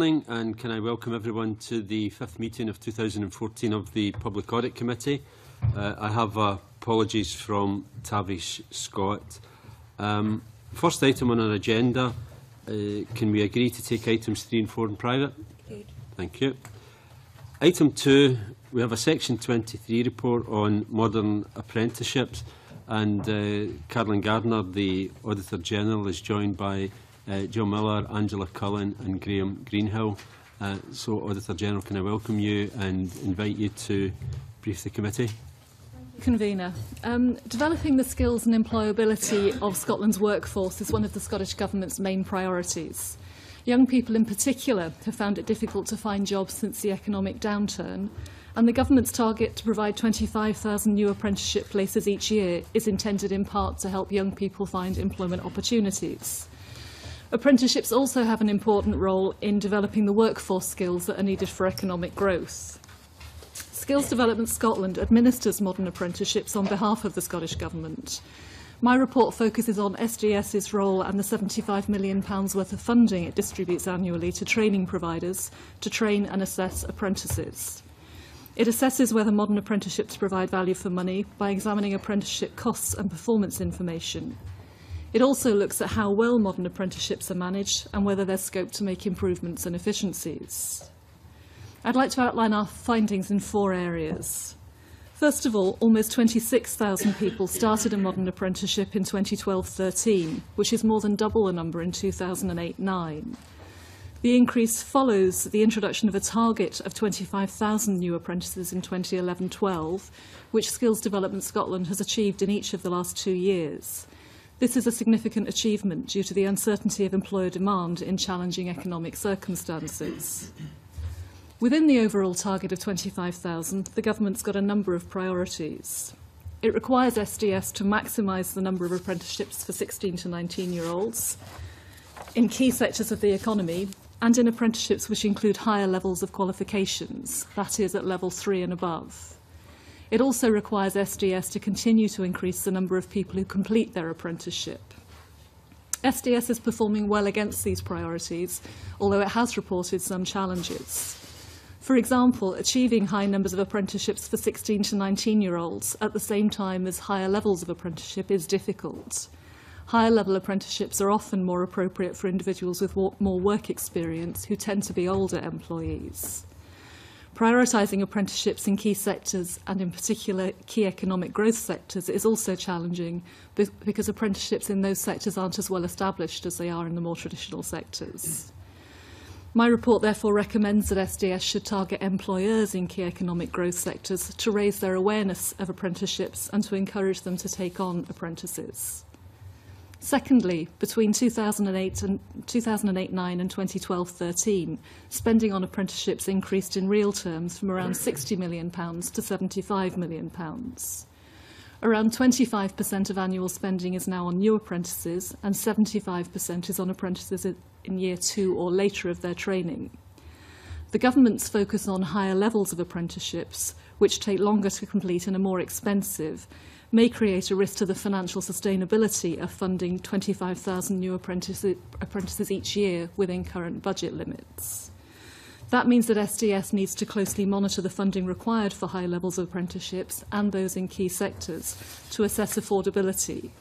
Morning, and can I welcome everyone to the fifth meeting of 2014 of the Public Audit Committee. I have apologies from Tavish Scott. First item on our agenda, can we agree to take items 3 and 4 in private? Agreed. Thank you. Item 2, we have a Section 23 report on modern apprenticeships, and Carolyn Gardner, the Auditor General, is joined by Jill Miller, Angela Cullen and Graham Greenhill. So, Auditor General, can I welcome you and invite you to brief the committee? Convener. Developing the skills and employability of Scotland's workforce is one of the Scottish Government's main priorities. Young people in particular have found it difficult to find jobs since the economic downturn, and the Government's target to provide 25,000 new apprenticeship places each year is intended in part to help young people find employment opportunities. Apprenticeships also have an important role in developing the workforce skills that are needed for economic growth. Skills Development Scotland administers modern apprenticeships on behalf of the Scottish Government. My report focuses on SDS's role and the £75 million worth of funding it distributes annually to training providers to train and assess apprentices. It assesses whether modern apprenticeships provide value for money by examining apprenticeship costs and performance information. It also looks at how well modern apprenticeships are managed and whether there's scope to make improvements and efficiencies. I'd like to outline our findings in 4 areas. First of all, almost 26,000 people started a modern apprenticeship in 2012-13, which is more than double the number in 2008-9. The increase follows the introduction of a target of 25,000 new apprentices in 2011-12, which Skills Development Scotland has achieved in each of the last 2 years. This is a significant achievement due to the uncertainty of employer demand in challenging economic circumstances. Within the overall target of 25,000, the Government's got a number of priorities. It requires SDS to maximise the number of apprenticeships for 16 to 19-year-olds in key sectors of the economy and in apprenticeships which include higher levels of qualifications, that is, at level 3 and above. It also requires SDS to continue to increase the number of people who complete their apprenticeship. SDS is performing well against these priorities, although it has reported some challenges. For example, achieving high numbers of apprenticeships for 16 to 19-year-olds at the same time as higher levels of apprenticeship is difficult. Higher level apprenticeships are often more appropriate for individuals with more work experience who tend to be older employees. Prioritising apprenticeships in key sectors, and in particular key economic growth sectors, is also challenging because apprenticeships in those sectors aren't as well established as they are in the more traditional sectors. My report therefore recommends that SDS should target employers in key economic growth sectors to raise their awareness of apprenticeships and to encourage them to take on apprentices. Secondly, between 2008-9 and 2012-13, spending on apprenticeships increased in real terms from around £60 million to £75 million. Around 25% of annual spending is now on new apprentices and 75% is on apprentices in year 2 or later of their training. The Government's focus on higher levels of apprenticeships, which take longer to complete and are more expensive, may create a risk to the financial sustainability of funding 25,000 new apprentices each year within current budget limits. That means that SDS needs to closely monitor the funding required for high levels of apprenticeships and those in key sectors to assess affordability.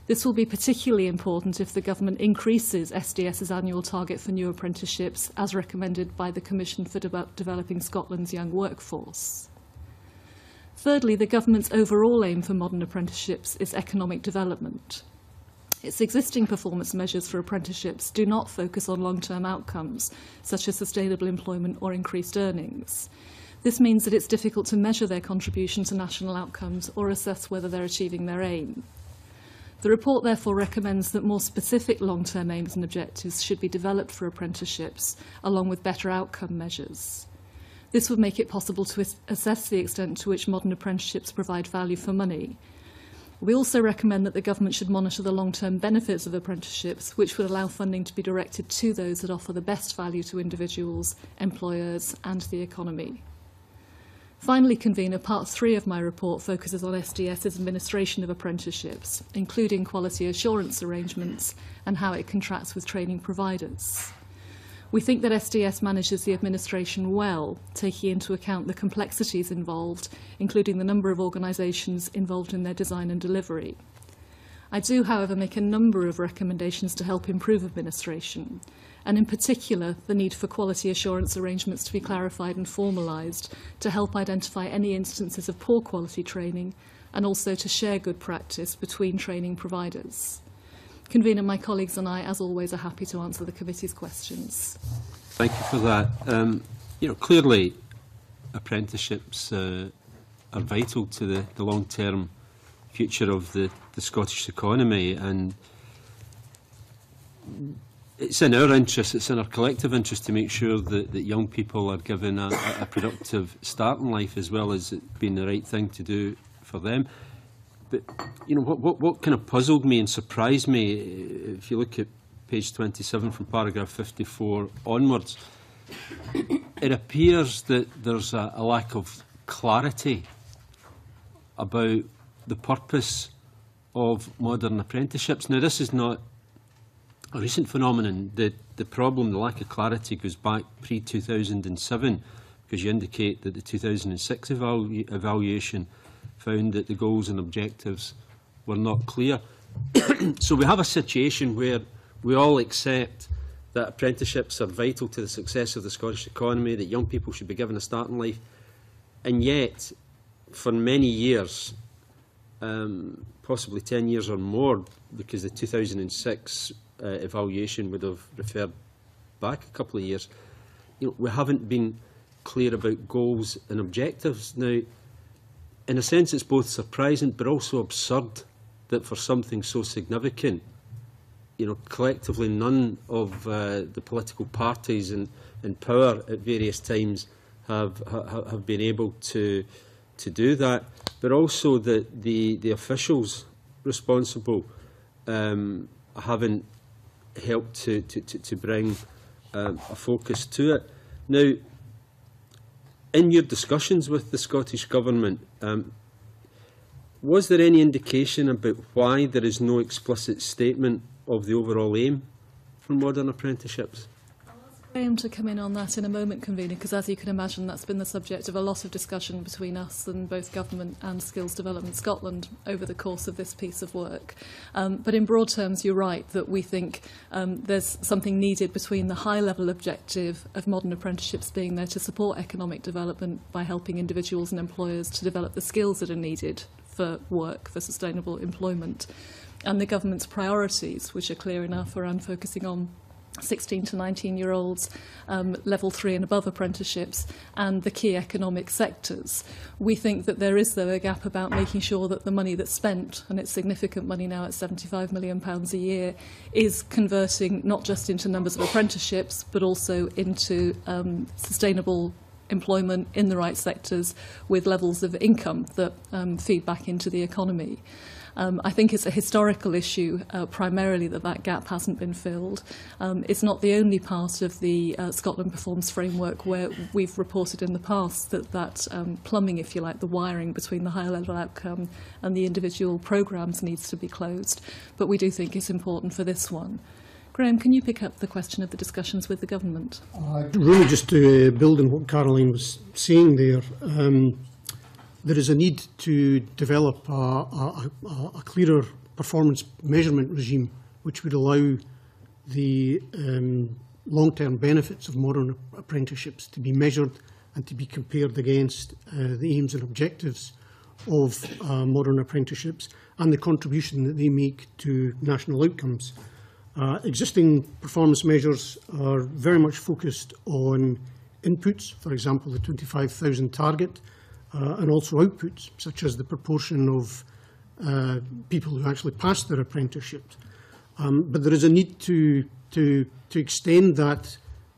This will be particularly important if the Government increases SDS's annual target for new apprenticeships as recommended by the Commission for Developing Scotland's Young Workforce. Thirdly, the Government's overall aim for modern apprenticeships is economic development. Its existing performance measures for apprenticeships do not focus on long-term outcomes, such as sustainable employment or increased earnings. This means that it's difficult to measure their contribution to national outcomes or assess whether they're achieving their aim. The report therefore recommends that more specific long-term aims and objectives should be developed for apprenticeships, along with better outcome measures. This would make it possible to assess the extent to which modern apprenticeships provide value for money. We also recommend that the Government should monitor the long-term benefits of apprenticeships, which would allow funding to be directed to those that offer the best value to individuals, employers and the economy. Finally, Convener, Part 3 of my report focuses on SDS's administration of apprenticeships, including quality assurance arrangements and how it contracts with training providers. We think that SDS manages the administration well, taking into account the complexities involved, including the number of organisations involved in their design and delivery. I do, however, make a number of recommendations to help improve administration, and in particular the need for quality assurance arrangements to be clarified and formalised to help identify any instances of poor quality training, and also to share good practice between training providers. Convener, my colleagues and I, as always, are happy to answer the committee's questions. Thank you for that. Clearly, apprenticeships are vital to the long-term future of the Scottish economy, and it's in our interest, it's in our collective interest to make sure that young people are given a productive start in life, as well as it being the right thing to do for them. But what kind of puzzled me and surprised me, if you look at page 27 from paragraph 54 onwards, it appears that there's a lack of clarity about the purpose of modern apprenticeships. Now, this is not a recent phenomenon. The problem, the lack of clarity, goes back pre-2007, because you indicate that the 2006 evaluation found that the goals and objectives were not clear. So we have a situation where we all accept that apprenticeships are vital to the success of the Scottish economy, that young people should be given a start in life, and yet for many years, possibly 10 years or more, because the 2006 evaluation would have referred back a couple of years, we haven't been clear about goals and objectives. Now, in a sense, it's both surprising but also absurd that for something so significant, collectively none of the political parties in power at various times have been able to do that, but also that the officials responsible haven't helped to bring a focus to it. Now, in your discussions with the Scottish Government, was there any indication about why there is no explicit statement of the overall aim for modern apprenticeships? I am to come in on that in a moment, Convener, because as you can imagine, that's been the subject of a lot of discussion between us and both Government and Skills Development Scotland over the course of this piece of work. But in broad terms, you're right that we think there's something needed between the high-level objective of modern apprenticeships being there to support economic development by helping individuals and employers to develop the skills that are needed for work, for sustainable employment, and the Government's priorities, which are clear enough around focusing on 16 to 19-year-olds, level 3 and above apprenticeships, and the key economic sectors. We think that there is, though, a gap about making sure that the money that's spent, and it's significant money now at £75 million a year, is converting not just into numbers of apprenticeships, but also into sustainable employment in the right sectors with levels of income that feed back into the economy. I think it's a historical issue, primarily, that gap hasn't been filled. It's not the only part of the Scotland Performs framework where we've reported in the past that plumbing, if you like, the wiring between the higher level outcome and the individual programmes needs to be closed. But we do think it's important for this one. Graham, can you pick up the question of the discussions with the Government? Really, just to build on what Caroline was saying there, there is a need to develop a clearer performance measurement regime which would allow the long-term benefits of modern apprenticeships to be measured and to be compared against the aims and objectives of modern apprenticeships and the contribution that they make to national outcomes. Existing performance measures are very much focused on inputs, for example, the 25,000 target, and also outputs, such as the proportion of people who actually pass their apprenticeships. But there is a need to extend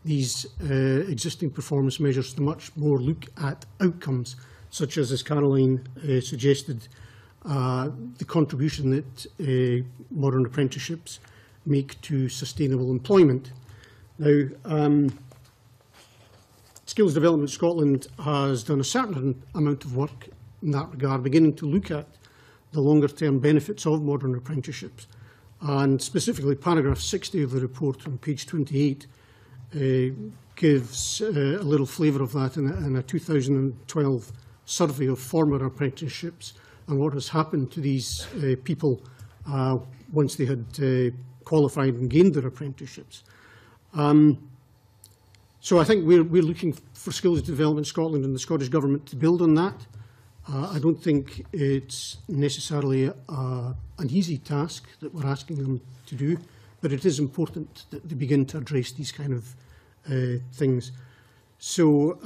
these existing performance measures to much more look at outcomes, such as Caroline suggested, the contribution that modern apprenticeships make to sustainable employment. Now, Skills Development Scotland has done a certain amount of work in that regard, beginning to look at the longer-term benefits of modern apprenticeships. And specifically, paragraph 60 of the report on page 28 gives a little flavour of that in a 2012 survey of former apprenticeships and what has happened to these people once they had qualified and gained their apprenticeships. So I think we're looking for Skills Development Scotland and the Scottish Government to build on that. I don't think it's necessarily an easy task that we're asking them to do, but it is important that they begin to address these kind of things. So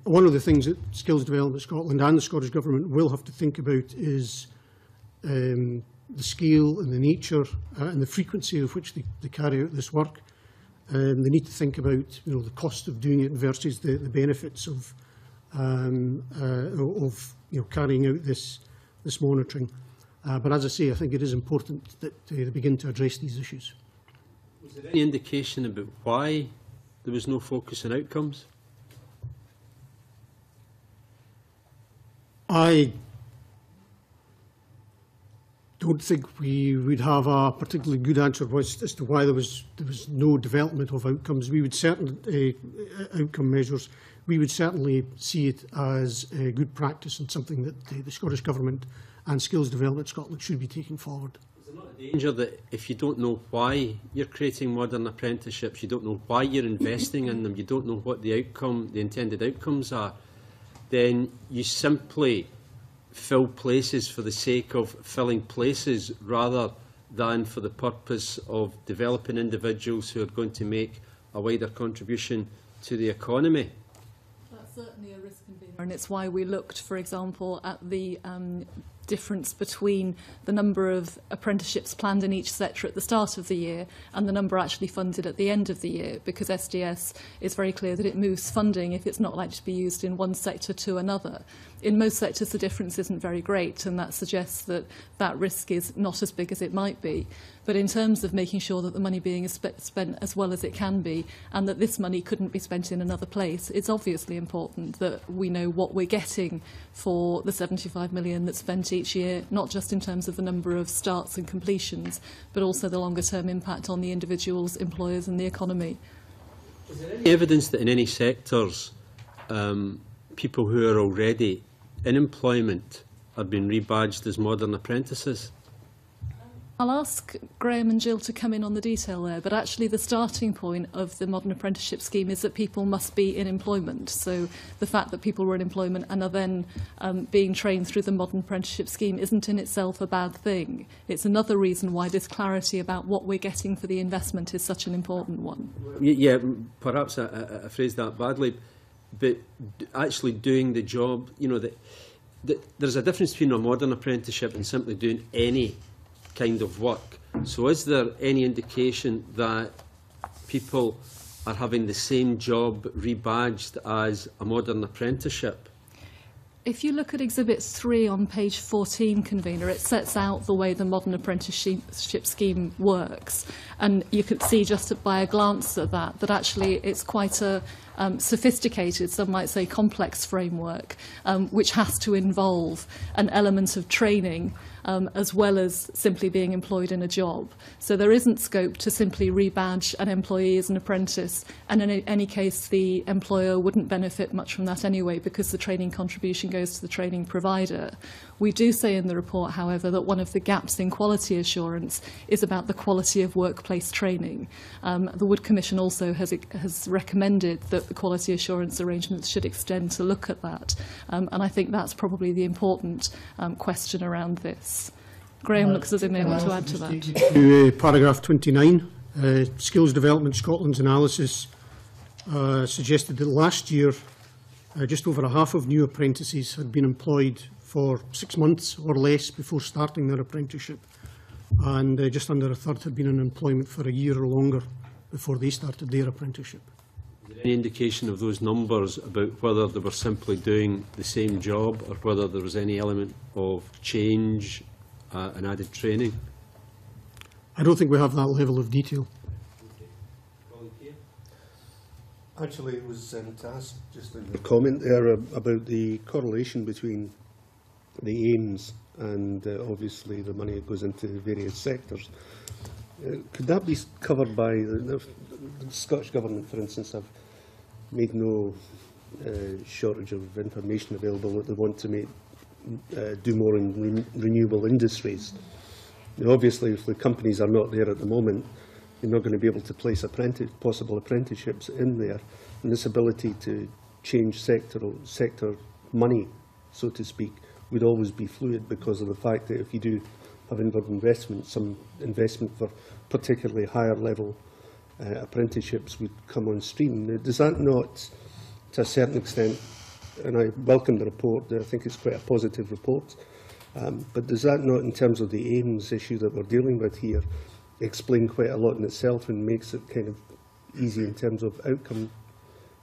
one of the things that Skills Development Scotland and the Scottish Government will have to think about is the scale and the nature and the frequency of which they carry out this work. They need to think about the cost of doing it versus the benefits of carrying out this monitoring. But as I say, I think it is important that they begin to address these issues. Was there any indication about why there was no focus on outcomes? I don't think we would have a particularly good answer as to why there was no development of outcomes. We would certainly outcome measures. We would certainly see it as a good practice and something that the Scottish Government and Skills Development Scotland should be taking forward. Is there not a danger that if you don't know why you're creating modern apprenticeships, you don't know why you're investing in them, you don't know what the intended outcomes are, then you simply fill places for the sake of filling places rather than for the purpose of developing individuals who are going to make a wider contribution to the economy? That's certainly a risk, convener, and it's why we looked, for example, at the difference between the number of apprenticeships planned in each sector at the start of the year and the number actually funded at the end of the year, because SDS is very clear that it moves funding if it's not likely to be used in one sector to another. In most sectors, the difference isn't very great, and that suggests that that risk is not as big as it might be. But in terms of making sure that the money being spent as well as it can be, and that this money couldn't be spent in another place, it's obviously important that we know what we're getting for the 75 million that's spent each year, not just in terms of the number of starts and completions, but also the longer-term impact on the individuals, employers and the economy. Is there any evidence that in any sectors people who are already in employment are being rebadged as modern apprentices? I'll ask Graham and Jill to come in on the detail there, but actually the starting point of the modern apprenticeship scheme is that people must be in employment. So the fact that people were in employment and are then being trained through the modern apprenticeship scheme isn't in itself a bad thing. It's another reason why this clarity about what we're getting for the investment is such an important one. Yeah, perhaps I phrased that badly, but actually doing the job, there's a difference between a modern apprenticeship and simply doing any kind of work. So is there any indication that people are having the same job rebadged as a modern apprenticeship? If you look at Exhibit 3 on page 14, Convener, it sets out the way the modern apprenticeship scheme works. And you could see just by a glance at that actually it's quite a sophisticated, some might say complex framework, which has to involve an element of training as well as simply being employed in a job. So there isn't scope to simply rebadge an employee as an apprentice, and in any case the employer wouldn't benefit much from that anyway because the training contribution goes to the training provider. We do say in the report, however, that one of the gaps in quality assurance is about the quality of workplace training. The Wood Commission also has recommended that the quality assurance arrangements should extend to look at that, and I think that's probably the important question around this. Graham looks as if he may want to add to that. To paragraph 29, Skills Development Scotland's analysis suggested that last year just over half of new apprentices had been employed for 6 months or less before starting their apprenticeship, and just under a third had been in employment for a year or longer before they started their apprenticeship. Is there any indication of those numbers about whether they were simply doing the same job or whether there was any element of change and added training? I don't think we have that level of detail. Actually, it was to ask just a comment there about the correlation between the aims and obviously the money that goes into various sectors. Could that be covered by the Scottish Government, for instance, have made no shortage of information available that they want to do more in renewable industries. Now, obviously, if the companies are not there at the moment, you're not going to be able to place possible apprenticeships in there. And this ability to change sector money, so to speak, would always be fluid because of the fact that if you do have inward investment, some investment for particularly higher level apprenticeships would come on stream. Now, does that not, to a certain extent, and I welcome the report, I think it's quite a positive report, but does that not, in terms of the aims issue that we're dealing with here, explain quite a lot in itself and makes it kind of easy in terms of outcome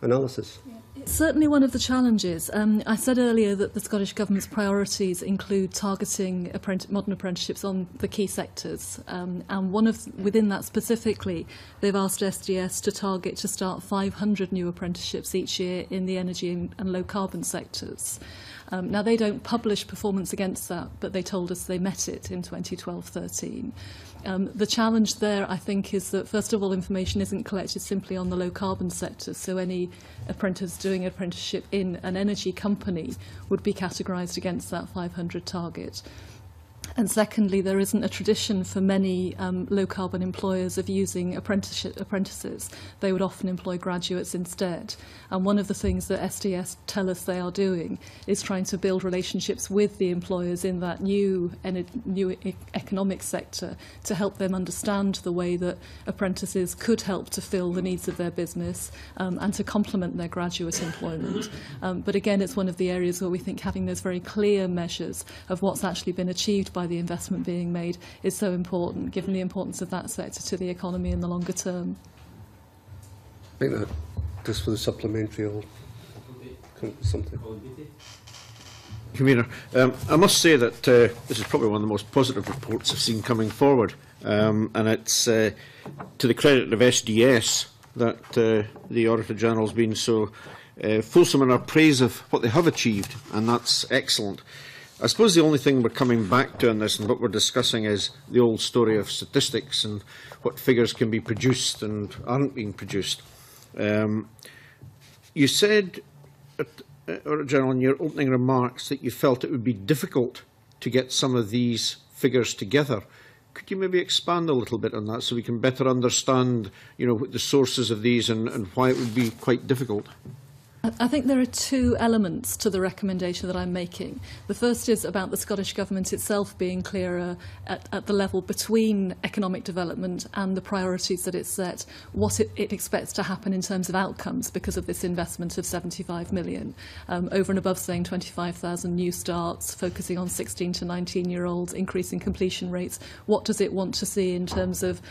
analysis? It's certainly one of the challenges. I said earlier that the Scottish Government's priorities include targeting modern apprenticeships on the key sectors. And within that specifically, they've asked SDS to target to start 500 new apprenticeships each year in the energy and low carbon sectors. Now, they don't publish performance against that, but they told us they met it in 2012-13. The challenge there, I think, is that, first of all, information isn't collected simply on the low-carbon sector, so any apprentice doing an apprenticeship in an energy company would be categorised against that 500 target. And secondly, there isn't a tradition for many low-carbon employers of using apprentices. They would often employ graduates instead. And one of the things that SDS tell us they are doing is trying to build relationships with the employers in that new economic sector to help them understand the way that apprentices could help to fill the needs of their business and to complement their graduate employment. But again, it's one of the areas where we think having those very clear measures of what's actually been achieved by the investment being made is so important, given the importance of that sector to the economy in the longer term. I think that just for the supplementary or something. Convener, I must say that this is probably one of the most positive reports I've seen coming forward, and it's to the credit of SDS that the Auditor General has been so fulsome in our praise of what they have achieved, and that's excellent. I suppose the only thing we're coming back to in this and what we're discussing is the old story of statistics and what figures can be produced and aren't being produced. You said, Auditor General, in your opening remarks that you felt it would be difficult to get some of these figures together. Could you maybe expand a little bit on that so we can better understand, the sources of these and why it would be quite difficult? I think there are two elements to the recommendation that I'm making. The first is about the Scottish Government itself being clearer at the level between economic development and the priorities that it's set, what it expects to happen in terms of outcomes because of this investment of 75 million, over and above saying 25,000 new starts, focusing on 16 to 19-year-olds, increasing completion rates. What does it want to see in terms of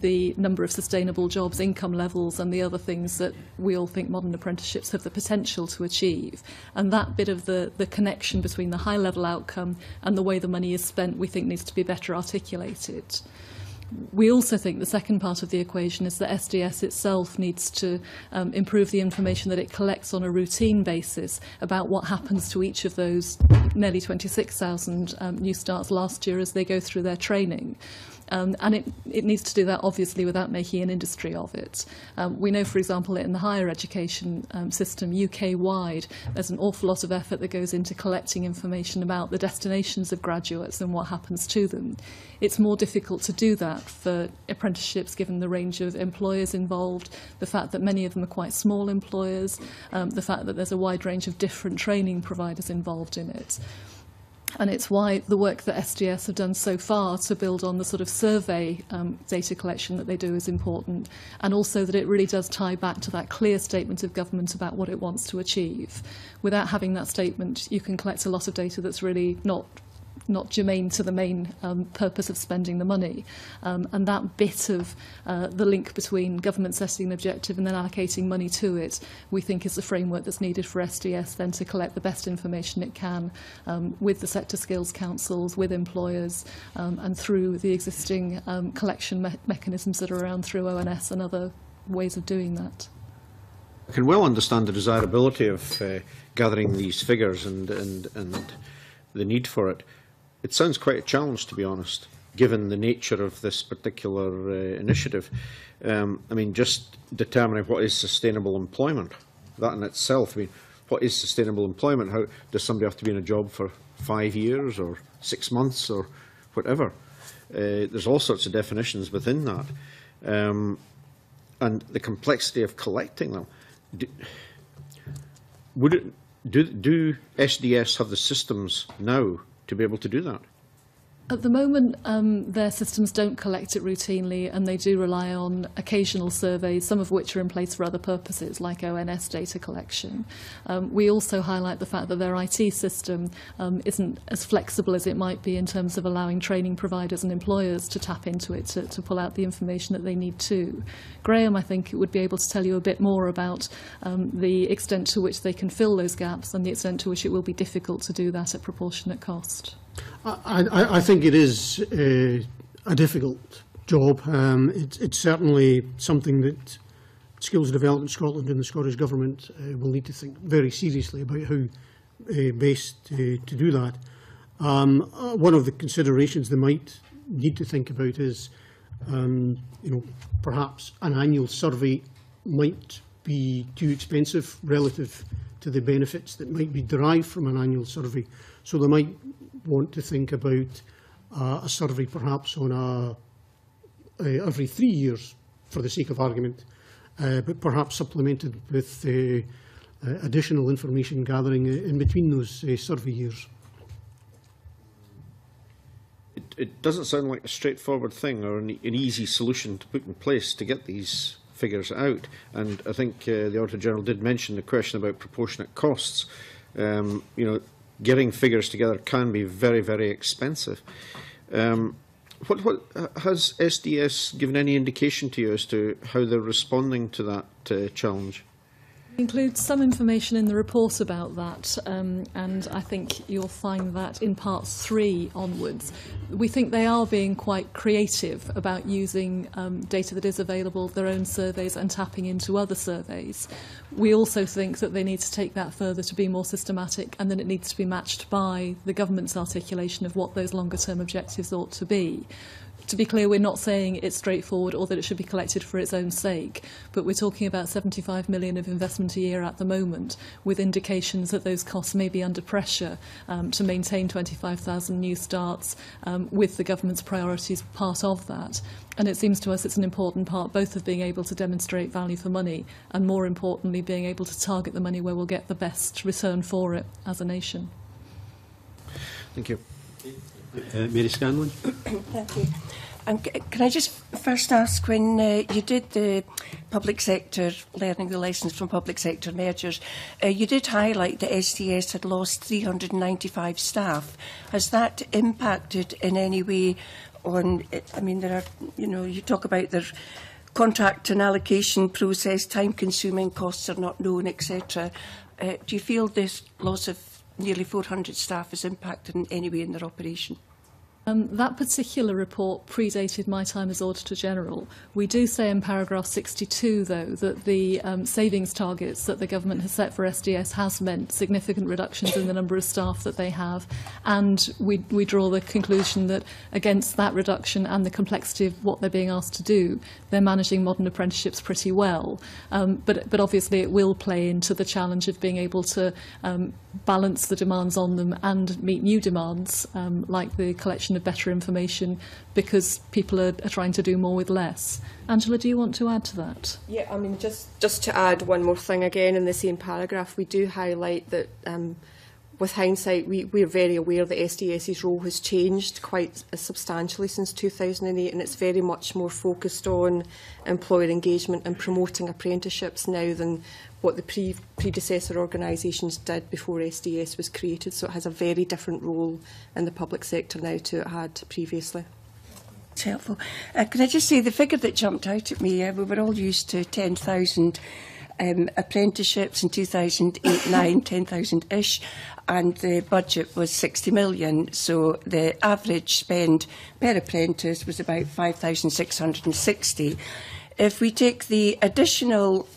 the number of sustainable jobs, income levels, and the other things that we all think modern apprenticeships have the potential to achieve? And that bit of the connection between the high-level outcome and the way the money is spent, we think, needs to be better articulated. We also think the second part of the equation is that SDS itself needs to improve the information that it collects on a routine basis about what happens to each of those nearly 26,000 new starts last year as they go through their training. And it needs to do that, obviously, without making an industry of it. We know, for example, in the higher education system, UK-wide, there's an awful lot of effort that goes into collecting information about the destinations of graduates and what happens to them. It's more difficult to do that for apprenticeships, given the range of employers involved, the fact that many of them are quite small employers, the fact that there's a wide range of different training providers involved in it. And it's why the work that SDS have done so far to build on the sort of survey data collection that they do is important, and also that it really does tie back to that clear statement of government about what it wants to achieve. Without having that statement, you can collect a lot of data that's really not germane to the main purpose of spending the money. And that bit of the link between government setting an objective and then allocating money to it, we think is the framework that's needed for SDS then to collect the best information it can with the sector skills councils, with employers, and through the existing collection mechanisms that are around through ONS and other ways of doing that. I can well understand the desirability of gathering these figures and the need for it. It sounds quite a challenge, to be honest. given the nature of this particular initiative. I mean, just determining what is sustainable employment, that in itself, I mean, what is sustainable employment? How does somebody have to be in a job for 5 years or 6 months or whatever? There's all sorts of definitions within that. And the complexity of collecting them. Do SDS have the systems now to be able to do that? At the moment, their systems don't collect it routinely, and they do rely on occasional surveys, some of which are in place for other purposes, like ONS data collection. We also highlight the fact that their IT system isn't as flexible as it might be in terms of allowing training providers and employers to tap into it to pull out the information that they need to. Graham, I think, would be able to tell you a bit more about the extent to which they can fill those gaps and the extent to which it will be difficult to do that at proportionate cost. I think it is a difficult job. It's certainly something that Skills Development Scotland and the Scottish Government will need to think very seriously about how best to do that. One of the considerations they might need to think about is, perhaps an annual survey might be too expensive relative to the benefits that might be derived from an annual survey. So they might want to think about a survey perhaps on every 3 years, for the sake of argument, but perhaps supplemented with additional information gathering in between those survey years. It doesn't sound like a straightforward thing or an easy solution to put in place to get these figures out. And I think the Auditor General did mention the question about proportionate costs. Getting figures together can be very, very expensive. What has SDS given any indication to you as to how they're responding to that challenge? We include some information in the report about that, and I think you'll find that in part 3 onwards. We think they are being quite creative about using data that is available, their own surveys, and tapping into other surveys. We also think that they need to take that further to be more systematic, and then it needs to be matched by the government's articulation of what those longer-term objectives ought to be. To be clear, we're not saying it's straightforward or that it should be collected for its own sake, but we're talking about 75 million of investment a year at the moment, with indications that those costs may be under pressure to maintain 25,000 new starts, with the government's priorities part of that. And it seems to us it's an important part both of being able to demonstrate value for money and, more importantly, being able to target the money where we'll get the best return for it as a nation. Thank you. Mary Scanlon. Thank you. Can I just first ask, when you did the public sector, learning the lessons from public sector mergers, you did highlight that SDS had lost 395 staff. Has that impacted in any way on, I mean, there are, you talk about their contract and allocation process, time-consuming, costs are not known, etc. Do you feel this loss of nearly 400 staff has impacted in any way in their operation? That particular report predated my time as Auditor General. We do say in paragraph 62, though, that the savings targets that the government has set for SDS has meant significant reductions in the number of staff that they have, and we draw the conclusion that against that reduction and the complexity of what they're being asked to do, they're managing modern apprenticeships pretty well. But obviously it will play into the challenge of being able to balance the demands on them and meet new demands, like the collection of better information, because people are trying to do more with less. Angela, do you want to add to that? Yeah, I mean, just to add one more thing again in the same paragraph, we do highlight that with hindsight, we're very aware that SDS's role has changed quite substantially since 2008, and it's very much more focused on employer engagement and promoting apprenticeships now than what the predecessor organisations did before SDS was created. So it has a very different role in the public sector now to it had previously. It's helpful. Can I just say the figure that jumped out at me, we were all used to 10,000 apprenticeships in 2008-9, 10,000-ish, and the budget was 60 million, so the average spend per apprentice was about 5,660. If we take the additional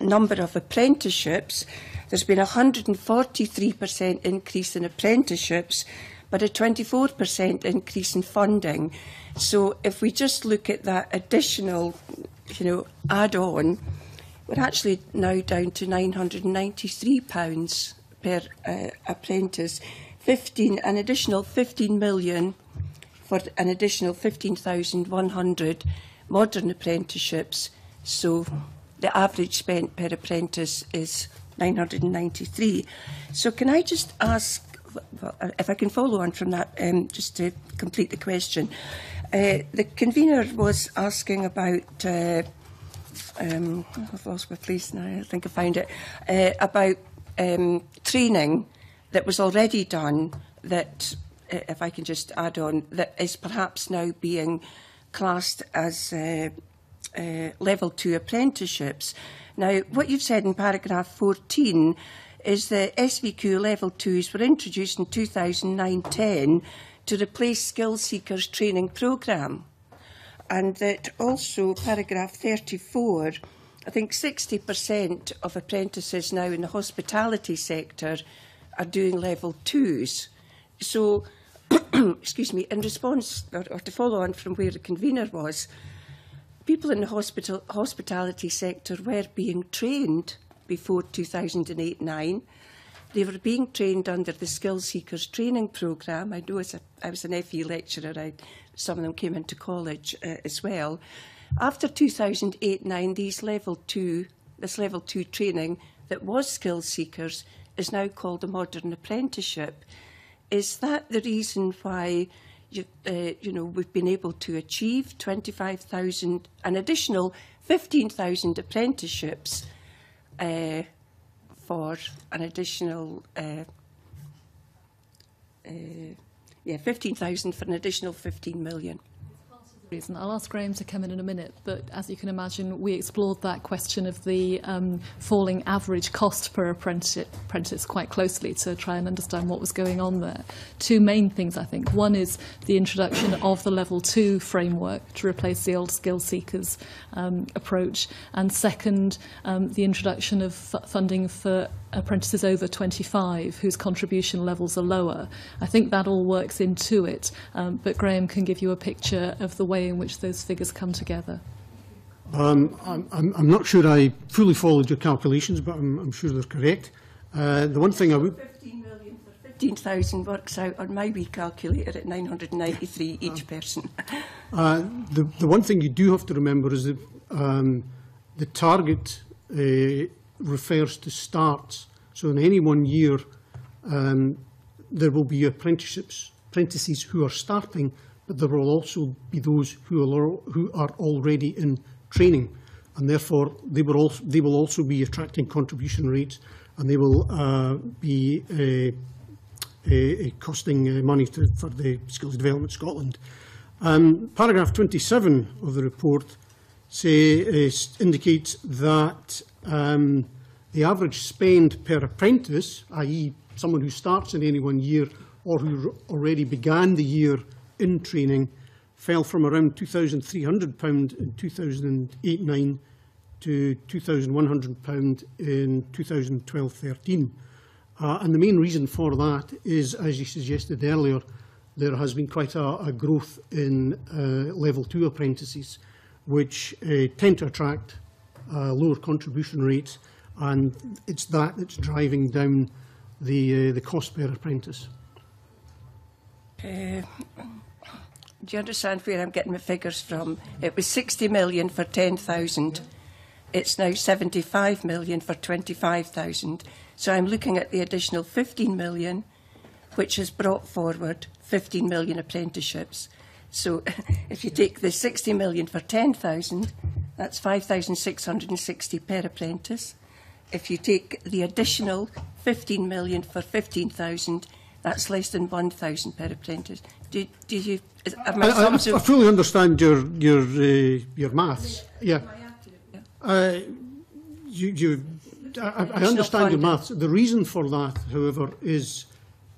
number of apprenticeships, there's been a 143% increase in apprenticeships, but a 24% increase in funding. So if we just look at that additional, add-on, we're actually now down to £993 per apprentice, an additional 15 million for an additional 15,100 modern apprenticeships. So the average spent per apprentice is 993. So can I just ask, if I can follow on from that, just to complete the question. The convener was asking about, I've lost my place now, I think I found it, about training that was already done that, if I can just add on, that is perhaps now being classed as level 2 apprenticeships. Now, what you've said in paragraph 14 is that SVQ level 2s were introduced in 2009-10 to replace skill seekers training programme. And that also paragraph 34, I think 60% of apprentices now in the hospitality sector are doing level 2s. So, excuse me, in response, or to follow on from where the convener was, people in the hospitality sector were being trained before 2008-9. They were being trained under the Skill Seekers Training Programme. I know I was an FE lecturer, some of them came into college as well. After 2008-9, this level 2 training that was Skill Seekers is now called a modern apprenticeship. Is that the reason why we've been able to achieve 25,000, an additional 15,000 apprenticeships for an additional 15,000 for an additional 15 million? Reason. I'll ask Graham to come in a minute, but as you can imagine, we explored that question of the falling average cost per apprentice quite closely to try and understand what was going on there. Two main things, I think. One is the introduction of the level 2 framework to replace the old skill seekers approach, and second, the introduction of funding for apprentices over 25 whose contribution levels are lower. I think that all works into it, but Graham can give you a picture of the way in which those figures come together. I'm not sure I fully followed your calculations, but I'm sure they're correct. The one thing I would... 15 million for 15,000 works out on my wee calculator at 993 each person. The one thing you do have to remember is that the target refers to starts. So in any one year, there will be apprentices who are starting, but there will also be those who are already in training, and therefore they will also be attracting contribution rates, and they will be costing money for the Skills Development Scotland. Paragraph 27 of the report indicates that the average spend per apprentice, i.e. someone who starts in any one year or who already began the year in training, fell from around £2,300 in 2008-9 to £2,100 in 2012-13. And the main reason for that is, as you suggested earlier, there has been quite a growth in level 2 apprentices, which tend to attract lower contribution rates, and it's that that's driving down the cost per apprentice. Do you understand where I'm getting my figures from? It was 60 million for 10,000. It's now 75 million for 25,000. So I'm looking at the additional 15 million, which has brought forward 15 million apprenticeships. So if you take the 60 million for 10,000, that's 5,660 per apprentice. If you take the additional 15 million for 15,000, that's less than 1,000 per apprentice. Do you? I fully understand your maths. Yeah. I understand your maths. The reason for that, however, is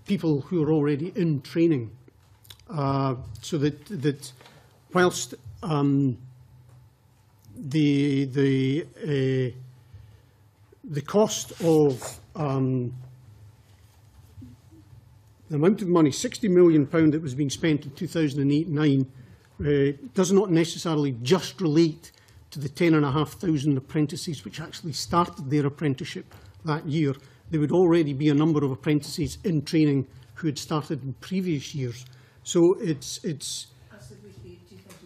people who are already in training. So that whilst the cost of the amount of money, £60 million that was being spent in 2008-9, does not necessarily just relate to the 10,500 apprentices which actually started their apprenticeship that year. There would already be a number of apprentices in training who had started in previous years. So it's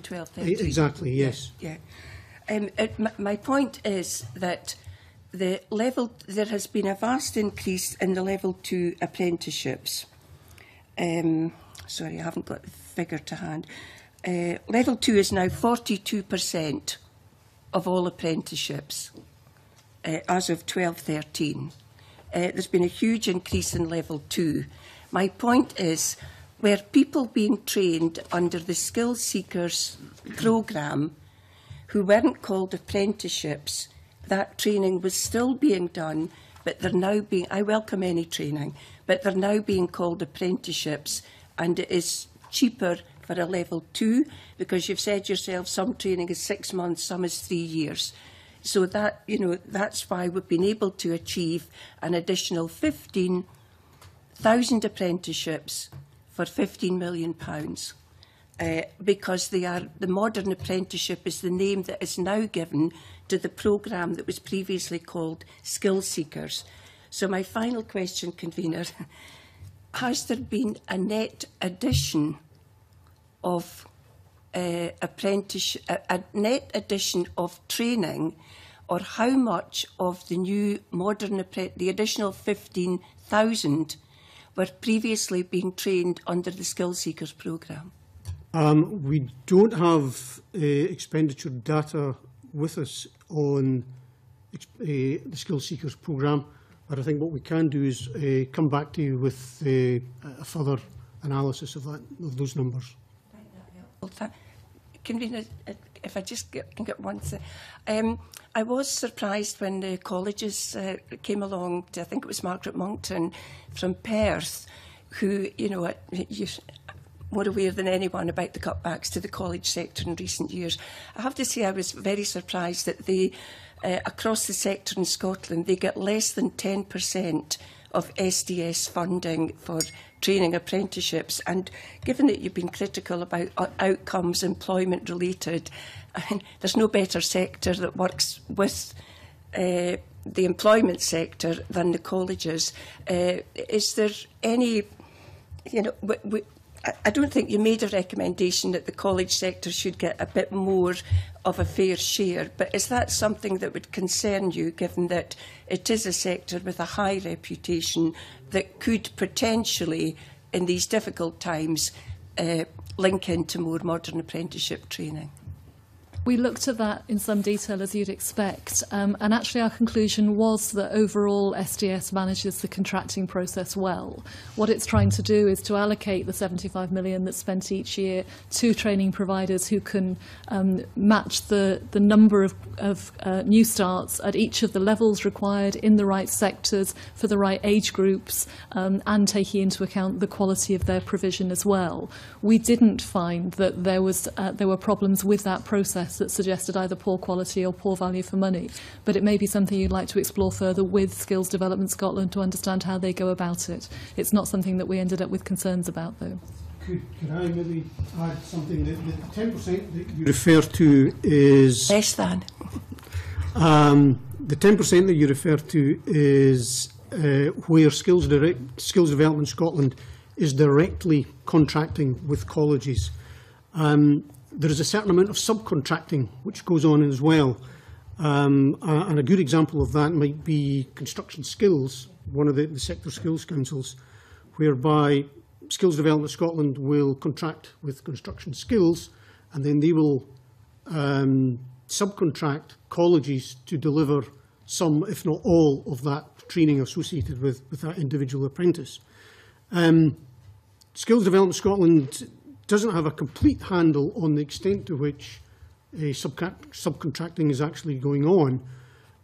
12-13. Exactly, yes. Yeah. My point is that there has been a vast increase in the level 2 apprenticeships. Sorry, I haven't got the figure to hand. Level 2 is now 42% of all apprenticeships as of 12-13. There's been a huge increase in level 2. My point is, were people being trained under the Skills Seekers programme who weren't called apprenticeships, that training was still being done, but they're now being, I welcome any training, but they're now being called apprenticeships, and it is cheaper for a level 2, because you've said yourself some training is 6 months, some is 3 years. So that, you know, that's why we've been able to achieve an additional 15,000 apprenticeships for £15 million. Because they are, the modern apprenticeship is the name that is now given to the programme that was previously called Skills Seekers. So my final question, Convener, has there been a net addition of a net addition of training, or how much of the new modern, the additional 15,000 were previously being trained under the Skills Seekers programme? We don't have expenditure data with us on the Skills Seekers programme, but I think what we can do is come back to you with a further analysis of those numbers. Convener, if I just can get one thing. I was surprised when the colleges came along to, I think it was Margaret Monckton from Perth, who, you know, you're more aware than anyone about the cutbacks to the college sector in recent years. I have to say I was very surprised that they, across the sector in Scotland, they get less than 10% of SDS funding for training apprenticeships. And given that you've been critical about outcomes, employment related, I mean, there's no better sector that works with the employment sector than the colleges. Is there any, you know, I don't think you made a recommendation that the college sector should get a bit more of a fair share, but is that something that would concern you, given that it is a sector with a high reputation that could potentially, in these difficult times, link into more modern apprenticeship training? We looked at that in some detail, as you'd expect, and actually our conclusion was that overall SDS manages the contracting process well. What it's trying to do is to allocate the £75 million that's spent each year to training providers who can match the number of new starts at each of the levels required in the right sectors for the right age groups, and taking into account the quality of their provision as well. We didn't find that there were problems with that process that suggested either poor quality or poor value for money. But it may be something you'd like to explore further with Skills Development Scotland to understand how they go about it. It's not something that we ended up with concerns about, though. Could I maybe add something? The 10% that you refer to is... Less than. The 10% that you refer to is where Skills Development Scotland is directly contracting with colleges. There is a certain amount of subcontracting which goes on as well. And a good example of that might be Construction Skills, one of the sector skills councils, whereby Skills Development Scotland will contract with Construction Skills, and then they will subcontract colleges to deliver some, if not all, of that training associated with that individual apprentice. Skills Development Scotland doesn't have a complete handle on the extent to which subcontracting is actually going on,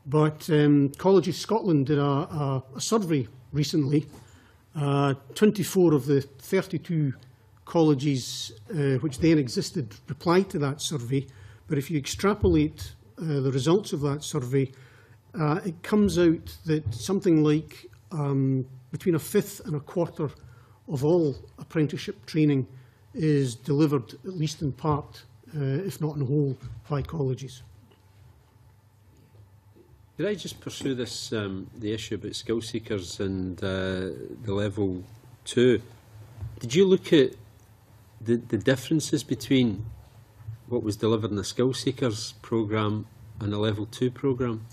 but Colleges Scotland did a survey recently. 24 of the 32 colleges which then existed replied to that survey, but if you extrapolate the results of that survey, it comes out that something like between a fifth and a quarter of all apprenticeship training is delivered, at least in part, if not in whole, by colleges. Could I just pursue this, the issue about skill seekers and the level 2? Did you look at the differences between what was delivered in the skill seekers programme and the level 2 programme?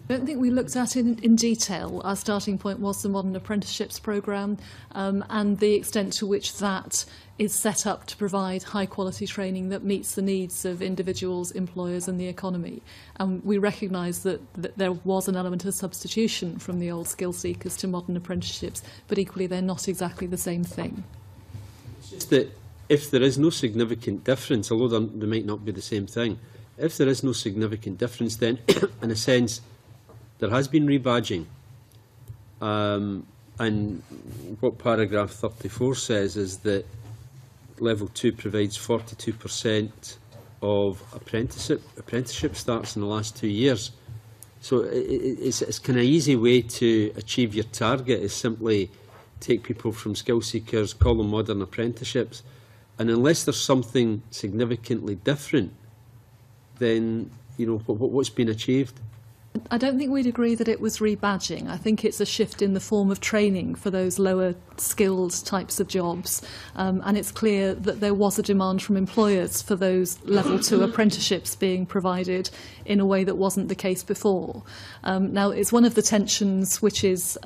I don't think we looked at it in detail. Our starting point was the Modern Apprenticeships programme and the extent to which that is set up to provide high-quality training that meets the needs of individuals, employers and the economy. And we recognise that there was an element of substitution from the old skill seekers to modern apprenticeships, but equally they're not exactly the same thing. It's just that if there is no significant difference, although they might not be the same thing, if there is no significant difference, then in a sense there has been rebadging. And what paragraph 34 says is that level 2 provides 42% of apprenticeship starts in the last 2 years. So it's kind of easy way to achieve your target is simply take people from skill seekers, call them modern apprenticeships, and unless there's something significantly different, then you know what's been achieved. I don't think we'd agree that it was rebadging. I think it's a shift in the form of training for those lower skilled types of jobs. And it's clear that there was a demand from employers for those level 2 apprenticeships being provided in a way that wasn't the case before. Now, it's one of the tensions which is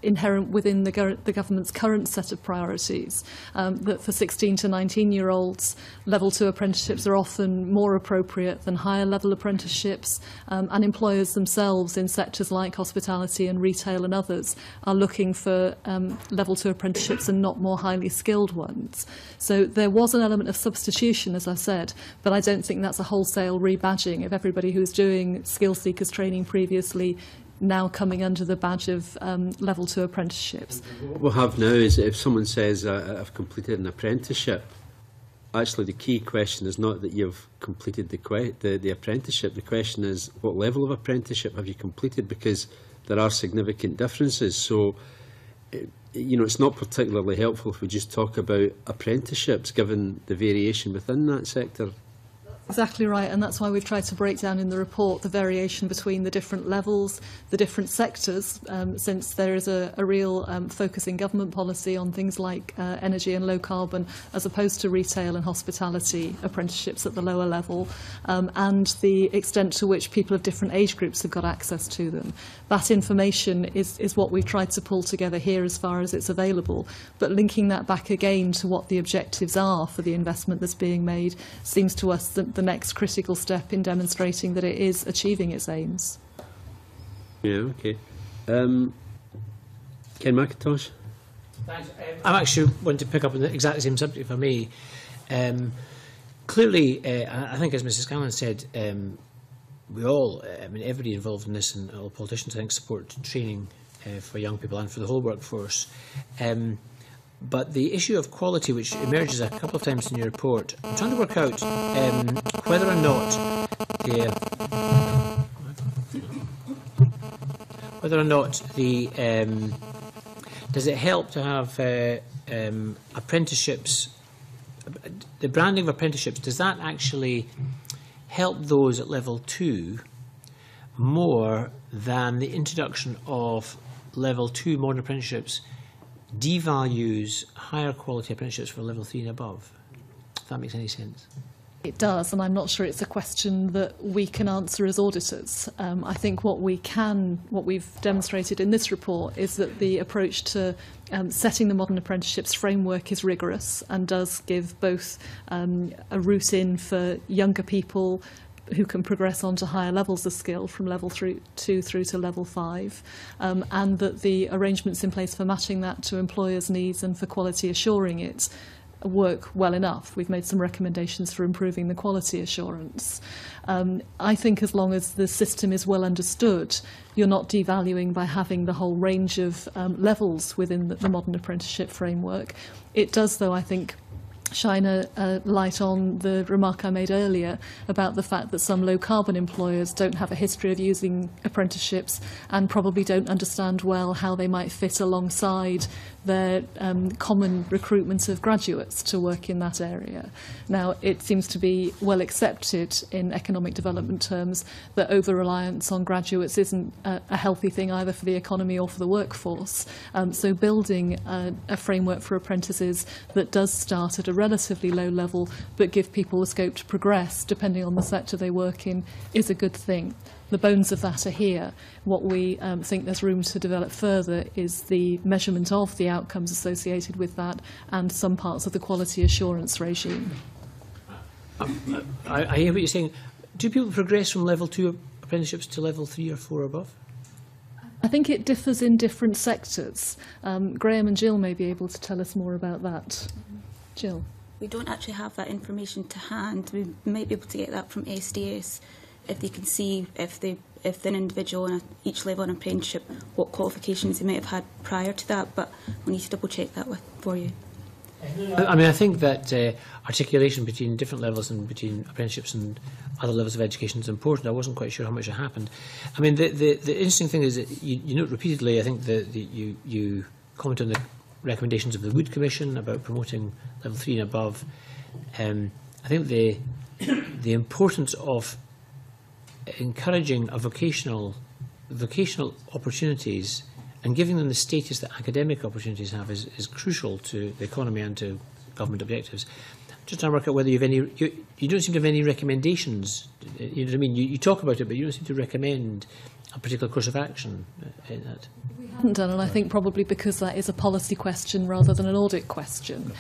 inherent within the government's current set of priorities, that for 16 to 19-year-olds, level 2 apprenticeships are often more appropriate than higher level apprenticeships, and employers themselves in sectors like hospitality and retail and others are looking for level 2 apprenticeships and not more highly skilled ones. So there was an element of substitution, as I said, but I don't think that's a wholesale rebadging of everybody who was doing skill seekers training previously now coming under the badge of level 2 apprenticeships. What we'll have now is if someone says I've completed an apprenticeship, actually the key question is not that you've completed the apprenticeship. The question is what level of apprenticeship have you completed, because there are significant differences. So you know, it's not particularly helpful if we just talk about apprenticeships given the variation within that sector. Exactly right, and that's why we've tried to break down in the report the variation between the different levels, the different sectors, since there is a real focus in government policy on things like energy and low carbon, as opposed to retail and hospitality apprenticeships at the lower level, and the extent to which people of different age groups have got access to them. That information is what we've tried to pull together here as far as it's available, but linking that back again to what the objectives are for the investment that's being made seems to us that the next critical step in demonstrating that it is achieving its aims. Yeah, okay. Ken McIntosh? Thanks. I actually want to pick up on the exact same subject, if I may. Clearly, I think as Mrs. Scanlon said, we all, I mean everybody involved in this and all politicians I think support training for young people and for the whole workforce. But the issue of quality, which emerges a couple of times in your report, I'm trying to work out whether or not the does it help to have apprenticeships, the branding of apprenticeships, does that actually help those at level 2 more than the introduction of level 2 modern apprenticeships devalues higher quality apprenticeships for level 3 and above, if that makes any sense? It does, and I'm not sure it's a question that we can answer as auditors. I think what we've demonstrated in this report is that the approach to setting the modern apprenticeships framework is rigorous and does give both a route in for younger people who can progress on to higher levels of skill from level 2 through to level 5, and that the arrangements in place for matching that to employers' needs and for quality assuring it work well enough. We've made some recommendations for improving the quality assurance. I think as long as the system is well understood, you're not devaluing by having the whole range of levels within the modern apprenticeship framework. It does, though, I think, shine a light on the remark I made earlier about the fact that some low-carbon employers don't have a history of using apprenticeships and probably don't understand well how they might fit alongside their common recruitment of graduates to work in that area. Now, it seems to be well accepted in economic development terms that over-reliance on graduates isn't a healthy thing either for the economy or for the workforce. So building a framework for apprentices that does start at a relatively low level but give people the scope to progress depending on the sector they work in is a good thing. The bones of that are here. What we think there's room to develop further is the measurement of the outcomes associated with that and some parts of the quality assurance regime. I hear what you're saying. Do people progress from level 2 apprenticeships to level 3 or 4 above? I think it differs in different sectors. Graham and Jill may be able to tell us more about that. Jill? We don't actually have that information to hand. We might be able to get that from SDS if they can see if an individual on each level in apprenticeship, what qualifications they might have had prior to that, but we need to double check that for you. I mean, I think that articulation between different levels and between apprenticeships and other levels of education is important. I wasn't quite sure how much it happened. I mean, the interesting thing is that you note repeatedly, I think, that you comment on the recommendations of the Wood Commission about promoting level 3 and above. I think the importance of encouraging vocational opportunities and giving them the status that academic opportunities have is crucial to the economy and to government objectives. Just trying to work out whether you have any. You don't seem to have any recommendations. You know what I mean? You talk about it, but you don't seem to recommend a particular course of action in that. We haven't done, and I think probably because that is a policy question rather than an audit question.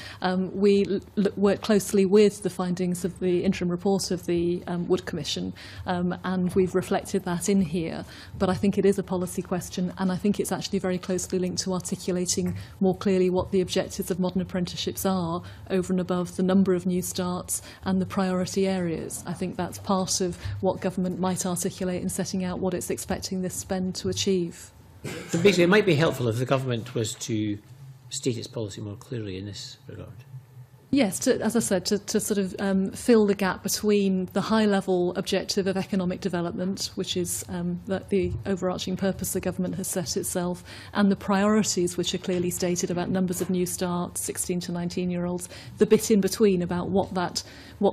We work closely with the findings of the interim report of the Wood Commission, and we've reflected that in here. But I think it is a policy question, and I think it's actually very closely linked to articulating more clearly what the objectives of modern apprenticeships are over and above the number of new starts and the priority areas. I think that's part of what government might articulate in setting out what it's expecting this spend to achieve. So basically, it might be helpful if the government was to state its policy more clearly in this regard. Yes, as I said, to sort of fill the gap between the high-level objective of economic development, which is the overarching purpose the government has set itself, and the priorities which are clearly stated about numbers of new starts, 16 to 19-year-olds, the bit in between about what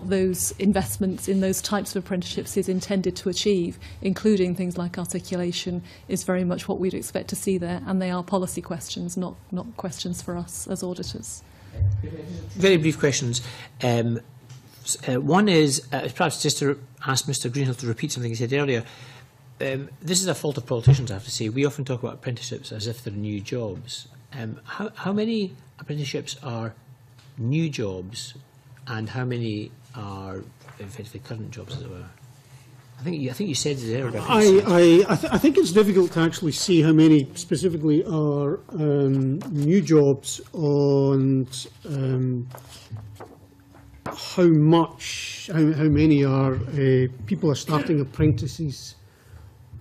those investments in those types of apprenticeships is intended to achieve, including things like articulation, is very much what we'd expect to see there, and they are policy questions, not questions for us as auditors. Very brief questions. One is, perhaps just to ask Mr Greenhill to repeat something he said earlier. This is a fault of politicians, I have to say. We often talk about apprenticeships as if they're new jobs. How many apprenticeships are new jobs and how many are effectively current jobs, as it were? I think you said it earlier. I think it's difficult to actually see how many specifically are new jobs and how many are people are starting apprentices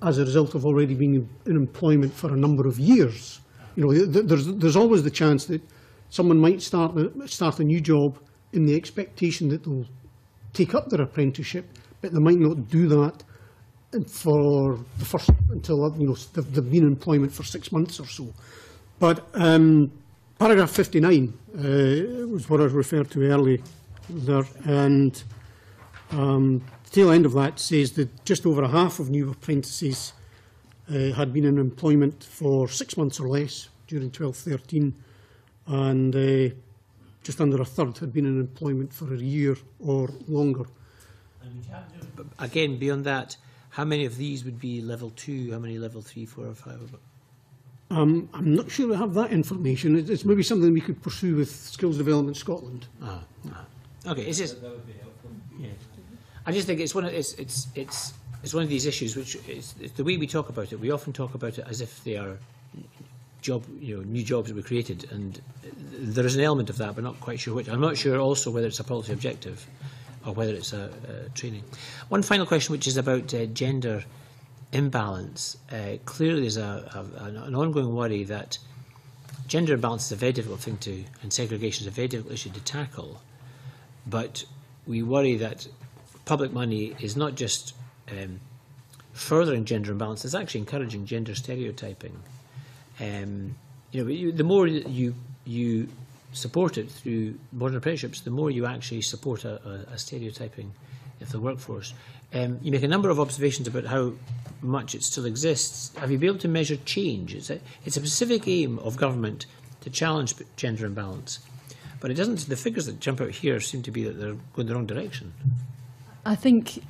as a result of already being in employment for a number of years. You know, there's always the chance that someone might start a new job in the expectation that they'll take up their apprenticeship, but they might not do that for the first until they've been in employment for 6 months or so. But paragraph 59 was what I referred to earlier, and the tail end of that says that just over a half of new apprentices had been in employment for 6 months or less during 12-13, and just under a third had been in employment for a year or longer. Again, beyond that, how many of these would be level 2? How many level 3, 4 or 5? I'm not sure we have that information. It's maybe something we could pursue with Skills Development Scotland. Okay, it's just. That would be helpful. Yeah. I just think it's one of these issues which is the way we talk about it. We often talk about it as if they are new jobs that were created, and there is an element of that, but not quite sure which. I'm not sure also whether it's a policy objective or whether it's a training. One final question, which is about gender imbalance. Clearly there's an ongoing worry that gender imbalance is a very difficult thing and segregation is a very difficult issue to tackle. but we worry that public money is not just furthering gender imbalance, it's actually encouraging gender stereotyping. The more you support it through modern apprenticeships, the more you actually support a stereotyping of the workforce. You make a number of observations about how much it still exists. Have you been able to measure change? It's a specific aim of government to challenge gender imbalance, but it doesn't. The figures that jump out here seem to be that they're going the wrong direction. I think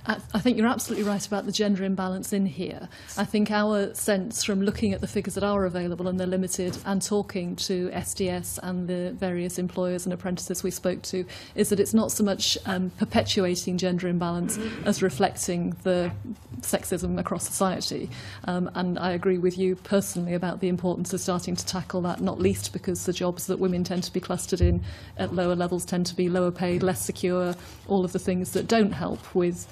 you're absolutely right about the gender imbalance in here. I think our sense from looking at the figures that are available, and they're limited, and talking to SDS and the various employers and apprentices we spoke to, is that it's not so much perpetuating gender imbalance as reflecting the sexism across society. And I agree with you personally about the importance of starting to tackle that, not least because the jobs that women tend to be clustered in at lower levels tend to be lower paid, less secure, all of the things that don't help with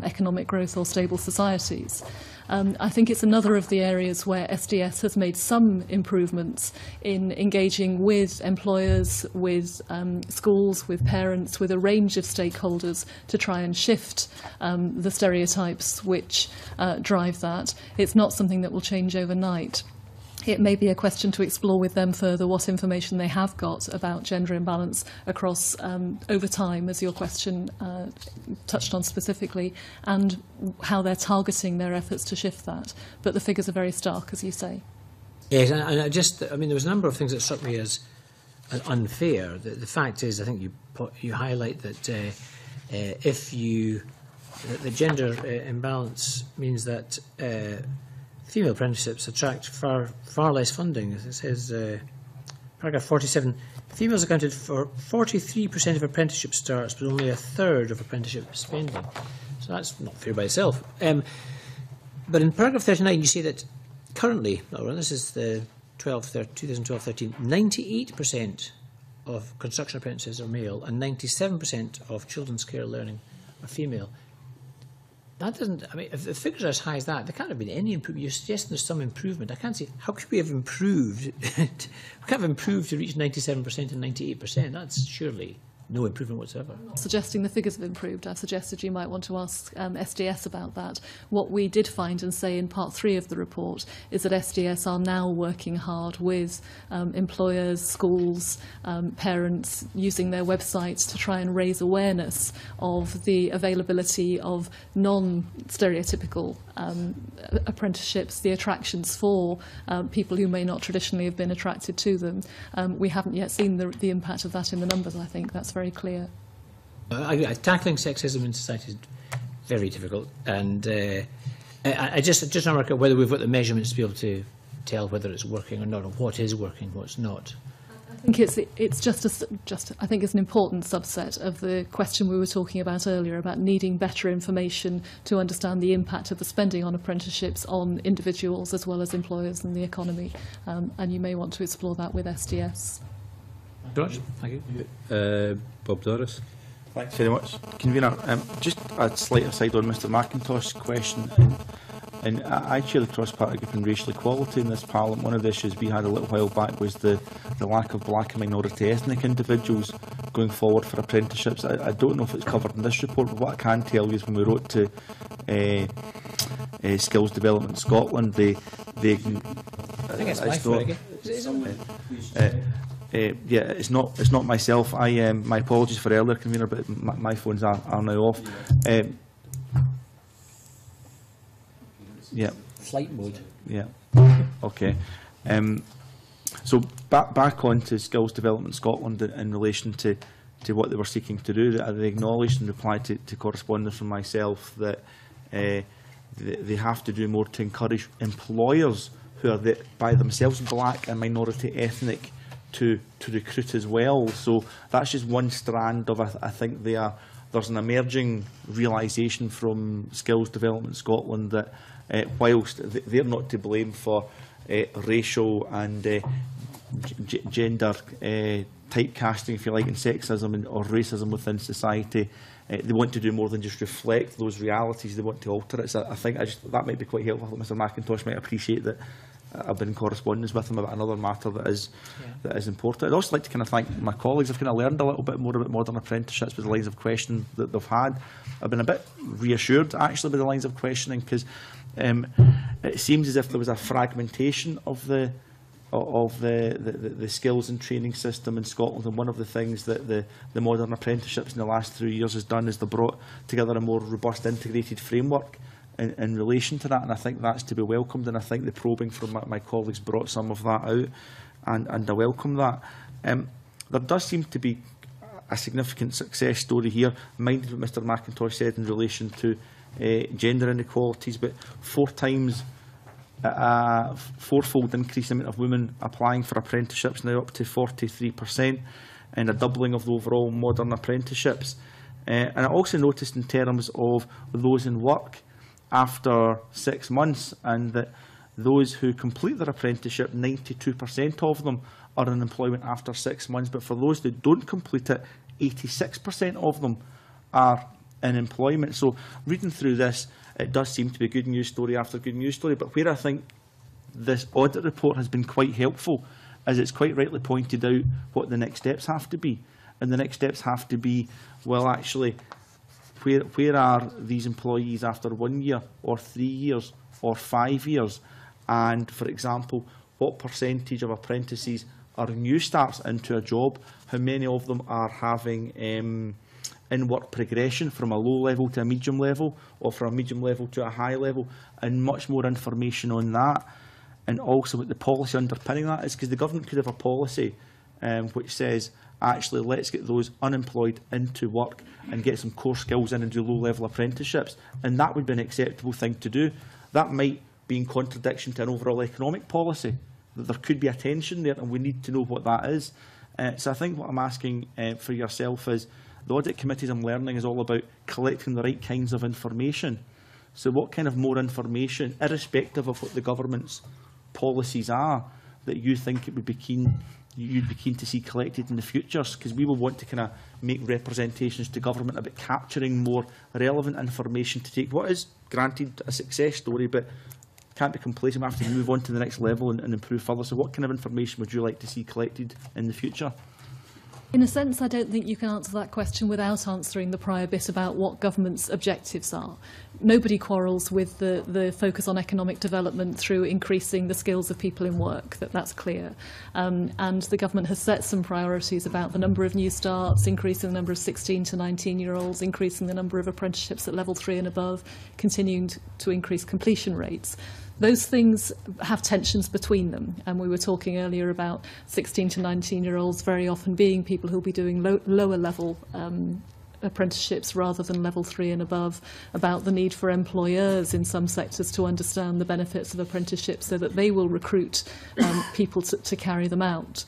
economic growth or stable societies. I think it's another of the areas where SDS has made some improvements in engaging with employers, with schools, with parents, with a range of stakeholders to try and shift the stereotypes which drive that. It's not something that will change overnight. It may be a question to explore with them further what information they have got about gender imbalance across over time, as your question touched on specifically, and how they're targeting their efforts to shift that. But the figures are very stark, as you say. Yes, and I mean, there was a number of things that struck me as unfair. The fact is, I think you highlight that the gender imbalance means that female apprenticeships attract far less funding. As it says, paragraph 47, females accounted for 43% of apprenticeship starts, but only a third of apprenticeship spending. So that's not fair by itself. But in paragraph 39, you say that currently, this is the 2012-13, 98% of construction apprentices are male and 97% of children's care learning are female. That doesn't, I mean, if the figures are as high as that, there can't have been any improvement. You're suggesting there's some improvement. I can't see, how could we have improved? We can't have improved to reach 97% and 98%. That's surely no improvement whatsoever. I'm not suggesting the figures have improved. I suggested you might want to ask SDS about that. What we did find and say in part 3 of the report is that SDS are now working hard with employers, schools, parents, using their websites to try and raise awareness of the availability of non-stereotypical apprenticeships, the attractions for people who may not traditionally have been attracted to them. We haven't yet seen the impact of that in the numbers, I think. That's very clear. Tackling sexism in society is very difficult, and I just want to work out whether we've got the measurements to be able to tell whether it's working or not, or what is working, what's not. I think I think it's an important subset of the question we were talking about earlier about needing better information to understand the impact of the spending on apprenticeships on individuals as well as employers and the economy. And you may want to explore that with SDS. George, thank you. Bob Doris. Thanks very much, Convener. Just a slight aside on Mr McIntosh's question. And I chair the cross-party group on racial equality in this Parliament. One of the issues we had a little while back was the lack of black and minority ethnic individuals going forward for apprenticeships. I don't know if it's covered in this report, but what I can tell you is when we wrote to Skills Development Scotland, they I think it's my fault again. Yeah, it's not myself. My apologies for earlier, Convener, but my phones are now off. Yeah. Flight mode. Yeah. Okay. So back on to Skills Development Scotland in relation to what they were seeking to do. They acknowledged in reply to correspondence from myself that they have to do more to encourage employers who are by themselves black and minority ethnic to recruit as well. So that's just one strand of, I think there's an emerging realisation from Skills Development Scotland that whilst they're not to blame for racial and gender typecasting, if you like, and sexism or racism within society, they want to do more than just reflect those realities. They want to alter it. So I think that might be quite helpful. Mr McIntosh might appreciate that I've been in correspondence with them about another matter that is important. I'd also like to kind of thank my colleagues. I've kind of learned a little bit more about modern apprenticeships with the lines of questioning that they've had. I've been a bit reassured actually by the lines of questioning, because it seems as if there was a fragmentation of the skills and training system in Scotland, and one of the things that the modern apprenticeships in the last 3 years has done is they brought together a more robust integrated framework in relation to that, and I think that's to be welcomed, and I think the probing from my colleagues brought some of that out, and I welcome that. There does seem to be a significant success story here, minded what Mr McIntosh said in relation to gender inequalities, but fourfold increase in the amount of women applying for apprenticeships, now up to 43%, and a doubling of the overall modern apprenticeships. And I also noticed in terms of those in work after 6 months, and that those who complete their apprenticeship, 92% of them are in employment after 6 months, but for those that don't complete it, 86% of them are in employment. So reading through this, it does seem to be good news story after good news story, but where I think this audit report has been quite helpful is it's quite rightly pointed out what the next steps have to be. And the next steps have to be, well, actually, where are these employees after 1 year or 3 years or 5 years? And, for example, what percentage of apprentices are new starts into a job? How many of them are having in-work progression from a low level to a medium level, or from a medium level to a high level? And much more information on that. And also what the policy underpinning that is, because the government could have a policy which says, actually, let's get those unemployed into work and get some core skills in and do low-level apprenticeships. And that would be an acceptable thing to do. That might be in contradiction to an overall economic policy. That there could be a tension there, and we need to know what that is. So I think what I'm asking for yourself is, the audit committees I'm learning is all about collecting the right kinds of information. So what kind of more information, irrespective of what the government's policies are, that you think it would be you'd be keen to see collected in the future? Because we will want to kind of make representations to government about capturing more relevant information to take what is, granted, a success story, but can't be complacent. We have to move on to the next level and improve further. So what kind of information would you like to see collected in the future? In a sense, I don't think you can answer that question without answering the prior bit about what government's objectives are. Nobody quarrels with the focus on economic development through increasing the skills of people in work, that's clear. And the government has set some priorities about the number of new starts, increasing the number of 16 to 19-year-olds, increasing the number of apprenticeships at level 3 and above, continuing to increase completion rates. Those things have tensions between them, and we were talking earlier about 16 to 19-year-olds very often being people who will be doing lower level apprenticeships rather than level 3 and above, about the need for employers in some sectors to understand the benefits of apprenticeships so that they will recruit people to carry them out.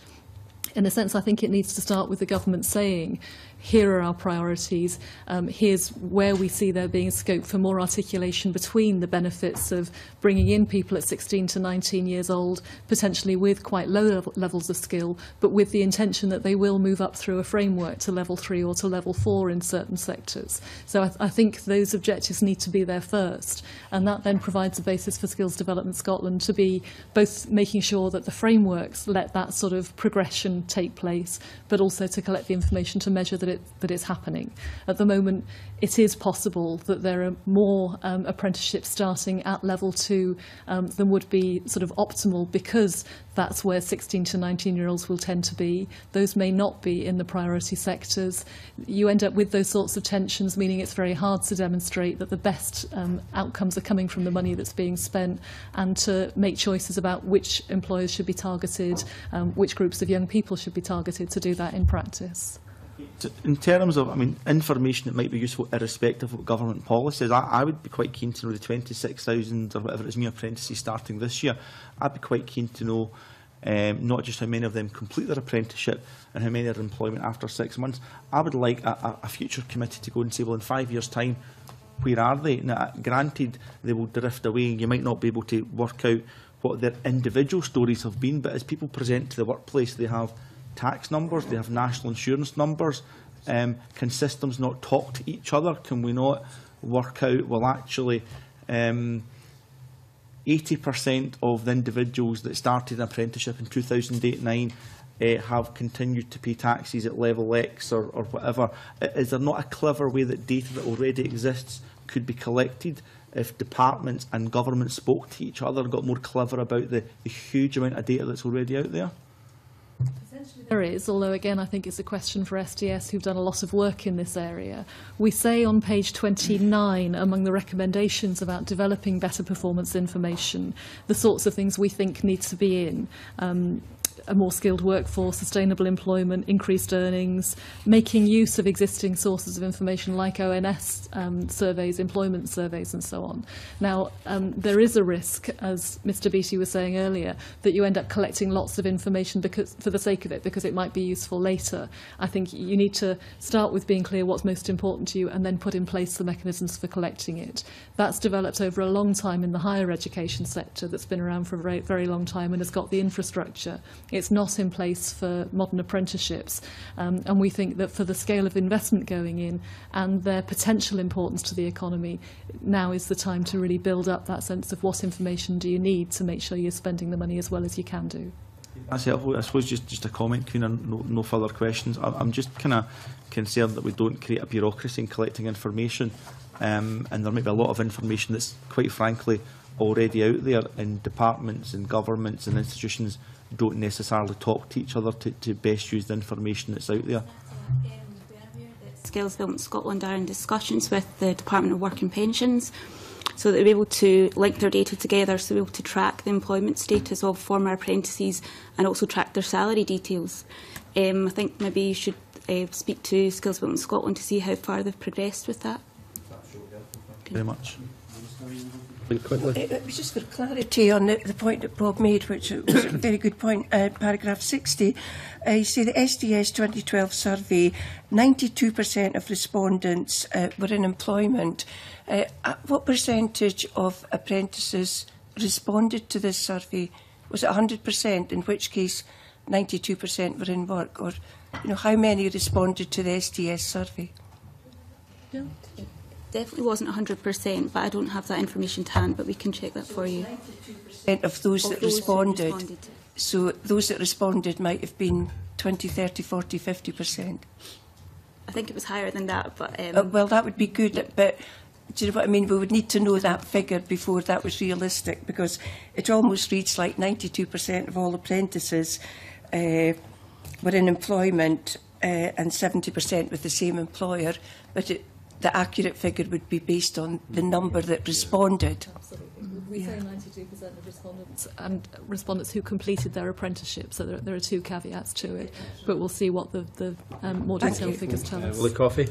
In a sense, I think it needs to start with the government saying, here are our priorities, here's where we see there being scope for more articulation between the benefits of bringing in people at 16 to 19 years old, potentially with quite low levels of skill, but with the intention that they will move up through a framework to level 3 or to level 4 in certain sectors. So I think those objectives need to be there first, and that then provides a basis for Skills Development Scotland to be both making sure that the frameworks let that sort of progression take place, but also to collect the information to measure that it's happening. At the moment, it is possible that there are more apprenticeships starting at level 2 than would be sort of optimal, because that's where 16 to 19-year-olds will tend to be. Those may not be in the priority sectors. You end up with those sorts of tensions, meaning it's very hard to demonstrate that the best outcomes are coming from the money that's being spent, and to make choices about which employers should be targeted, which groups of young people should be targeted to do that in practice. In terms of, information that might be useful irrespective of government policies, I would be quite keen to know the 26,000 or whatever it is new apprentices starting this year. I'd be quite keen to know not just how many of them complete their apprenticeship and how many are in employment after 6 months. I would like a future committee to go and say, well, in 5 years' time, where are they? Now, granted, they will drift away, and you might not be able to work out what their individual stories have been, but as people present to the workplace, they have tax numbers, they have national insurance numbers. Can systems not talk to each other? Can we not work out, well, actually, 80% of the individuals that started an apprenticeship in 2008-9 have continued to pay taxes at level X or whatever. Is there not a clever way that data that already exists could be collected if departments and governments spoke to each other and got more clever about the huge amount of data that's already out there? Potentially there is, although again I think it's a question for STS who've done a lot of work in this area. We say on page 29 among the recommendations about developing better performance information, the sorts of things we think need to be in. A more skilled workforce, sustainable employment, increased earnings, making use of existing sources of information like ONS surveys, employment surveys and so on. Now, there is a risk, as Mr Beattie was saying earlier, that you end up collecting lots of information for the sake of it, because it might be useful later. I think you need to start with being clear what's most important to you and then put in place the mechanisms for collecting it. That's developed over a long time in the higher education sector, that's been around for a very, very long time and has got the infrastructure. It's not in place for modern apprenticeships, and we think that for the scale of investment going in and their potential importance to the economy, now is the time to really build up that sense of what information do you need to make sure you're spending the money as well as you can do. That's helpful. I suppose just a comment, Queen, and no further questions. I'm just kind of concerned that we don't create a bureaucracy in collecting information, and there might be a lot of information that's quite frankly already out there, and departments and governments and institutions don't necessarily talk to each other to best use the information that's out there. Skills Development Scotland are in discussions with the Department of Work and Pensions, so that they're able to link their data together, so they're able to track the employment status of former apprentices and also track their salary details. I think maybe you should speak to Skills Development Scotland to see how far they've progressed with that. Very much. It was just for clarity on the point that Bob made, which was a very good point. Paragraph 60, you say the SDS 2012 survey, 92% of respondents were in employment. What percentage of apprentices responded to this survey? Was it 100%, in which case 92% were in work? Or how many responded to the SDS survey? Yeah. Definitely wasn't 100%, but I don't have that information to hand, but we can check that for you. 92% of those that responded. So those that responded might have been 20, 30, 40, 50%. I think it was higher than that, but... well, that would be good, but do you know what I mean? We would need to know that figure before that was realistic, because it almost reads like 92% of all apprentices were in employment and 70% with the same employer, but the accurate figure would be based on the number that responded. Absolutely. We say 92% of respondents who completed their apprenticeship, so there are two caveats to it, but we'll see what the more detailed figures tell us. Willie Coffey.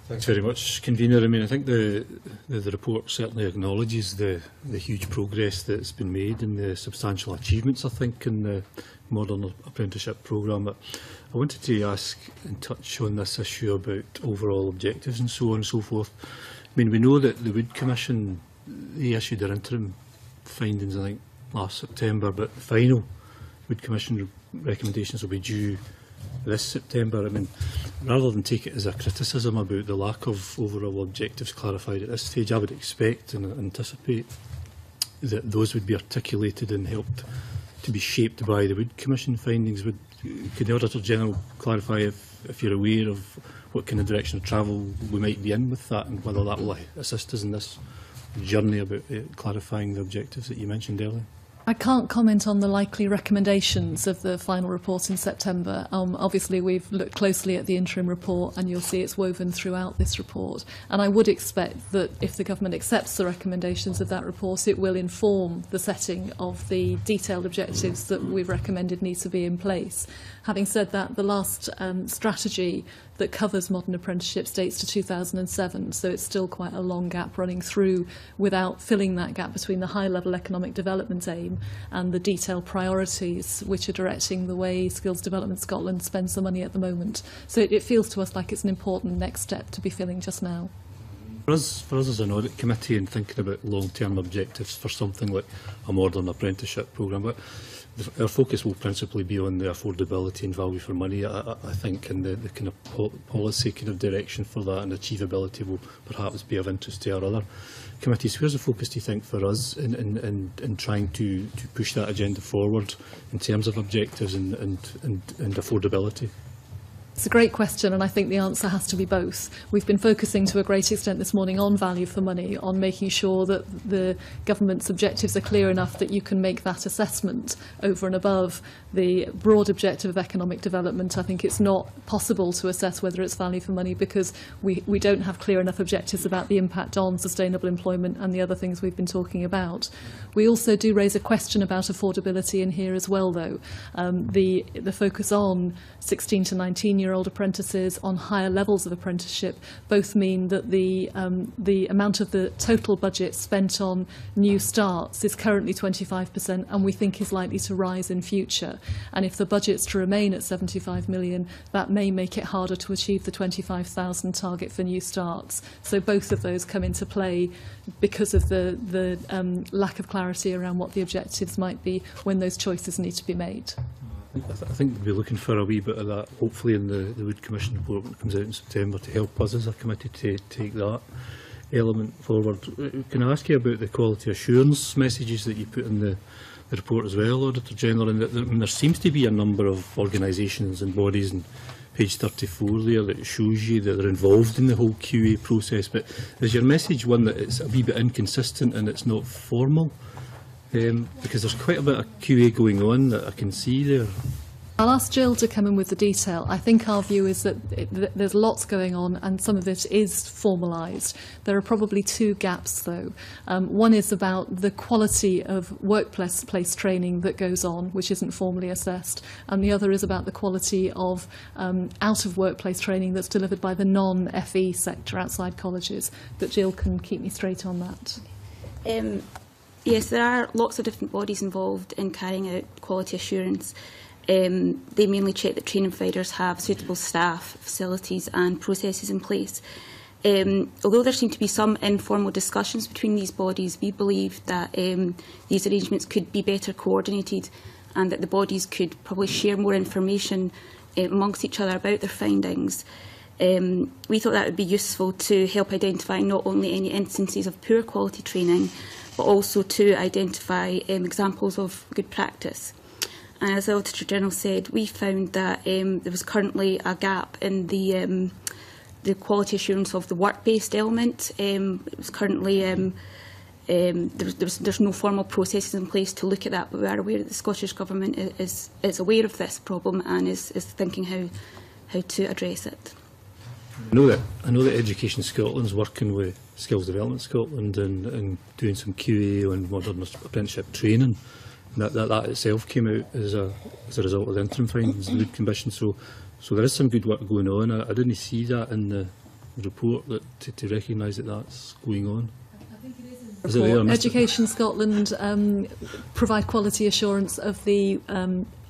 Thanks very much, Convener. I mean, I think the report certainly acknowledges the huge progress that's been made and the substantial achievements, I think, in the modern apprenticeship programme. But I wanted to ask and touch on this issue about overall objectives and so on and so forth. I mean, we know that the Wood Commission, they issued their interim findings, I think, last September, but the final Wood Commission recommendations will be due this September. I mean, rather than take it as a criticism about the lack of overall objectives clarified at this stage, I would expect and anticipate that those would be articulated and helped to be shaped by the Wood Commission findings. Could the Auditor General clarify if you're aware of what kind of direction of travel we might be in with that, and whether that will assist us in this journey about clarifying the objectives that you mentioned earlier? I can't comment on the likely recommendations of the final report in September. Obviously, we've looked closely at the interim report, and you'll see it's woven throughout this report. And I would expect that if the government accepts the recommendations of that report, it will inform the setting of the detailed objectives that we've recommended need to be in place. Having said that, the last strategy that covers modern apprenticeships dates to 2007, so it's still quite a long gap running through without filling that gap between the high-level economic development aim and the detailed priorities which are directing the way Skills Development Scotland spends the money at the moment. So it feels to us like it's an important next step to be filling just now. For us as an audit committee and thinking about long-term objectives for something like a modern apprenticeship programme, but our focus will principally be on the affordability and value for money, I think, and the kind of policy kind of direction for that, and achievability will perhaps be of interest to our other committees. Where's the focus, do you think, for us in trying to push that agenda forward in terms of objectives and affordability? It's a great question, and I think the answer has to be both. We've been focusing to a great extent this morning on value for money, on making sure that the government's objectives are clear enough that you can make that assessment over and above the broad objective of economic development. I think it's not possible to assess whether it's value for money because we don't have clear enough objectives about the impact on sustainable employment and the other things we've been talking about. We also do raise a question about affordability in here as well, though. The focus on 16 to 19-year-old apprentices, on higher levels of apprenticeship, both mean that the amount of the total budget spent on new starts is currently 25% and we think is likely to rise in future. And if the budget's to remain at 75 million, that may make it harder to achieve the 25,000 target for new starts. So both of those come into play because of the lack of clarity around what the objectives might be when those choices need to be made. I think we'll be looking for a wee bit of that, hopefully in the Wood Commission report when it comes out in September, to help us as a committee to take that element forward. Can I ask you about the quality assurance messages that you put in the report as well, Auditor General? And there seems to be a number of organisations and bodies, and page 34 there, that shows you that they're involved in the whole QA process, but is your message one that it's a wee bit inconsistent and it's not formal? Because there's quite a bit of QA going on that I can see there. I'll ask Jill to come in with the detail. I think our view is that there's lots going on and some of it is formalised. There are probably two gaps, though. One is about the quality of workplace training that goes on, which isn't formally assessed, and the other is about the quality of out-of-workplace training that's delivered by the non-FE sector outside colleges. But Jill can keep me straight on that. Yes, there are lots of different bodies involved in carrying out quality assurance. They mainly check that training providers have suitable staff, facilities and processes in place. Although there seem to be some informal discussions between these bodies, we believe that these arrangements could be better coordinated and that the bodies could probably share more information amongst each other about their findings. We thought that would be useful to help identify not only any instances of poor quality training, but also to identify examples of good practice. And as the Auditor General said, we found that there was currently a gap in the quality assurance of the work-based element. It was currently there's no formal processes in place to look at that, but we are aware that the Scottish Government is aware of this problem and is thinking how to address it. I know that Education Scotland's working with Skills Development Scotland and doing some QA on modern apprenticeship training. And that itself came out as a result of the interim findings of the Wood Commission. So there is some good work going on. I didn't see that in the report to recognise that that's going on. I think it is in the report. Education Scotland provide quality assurance of the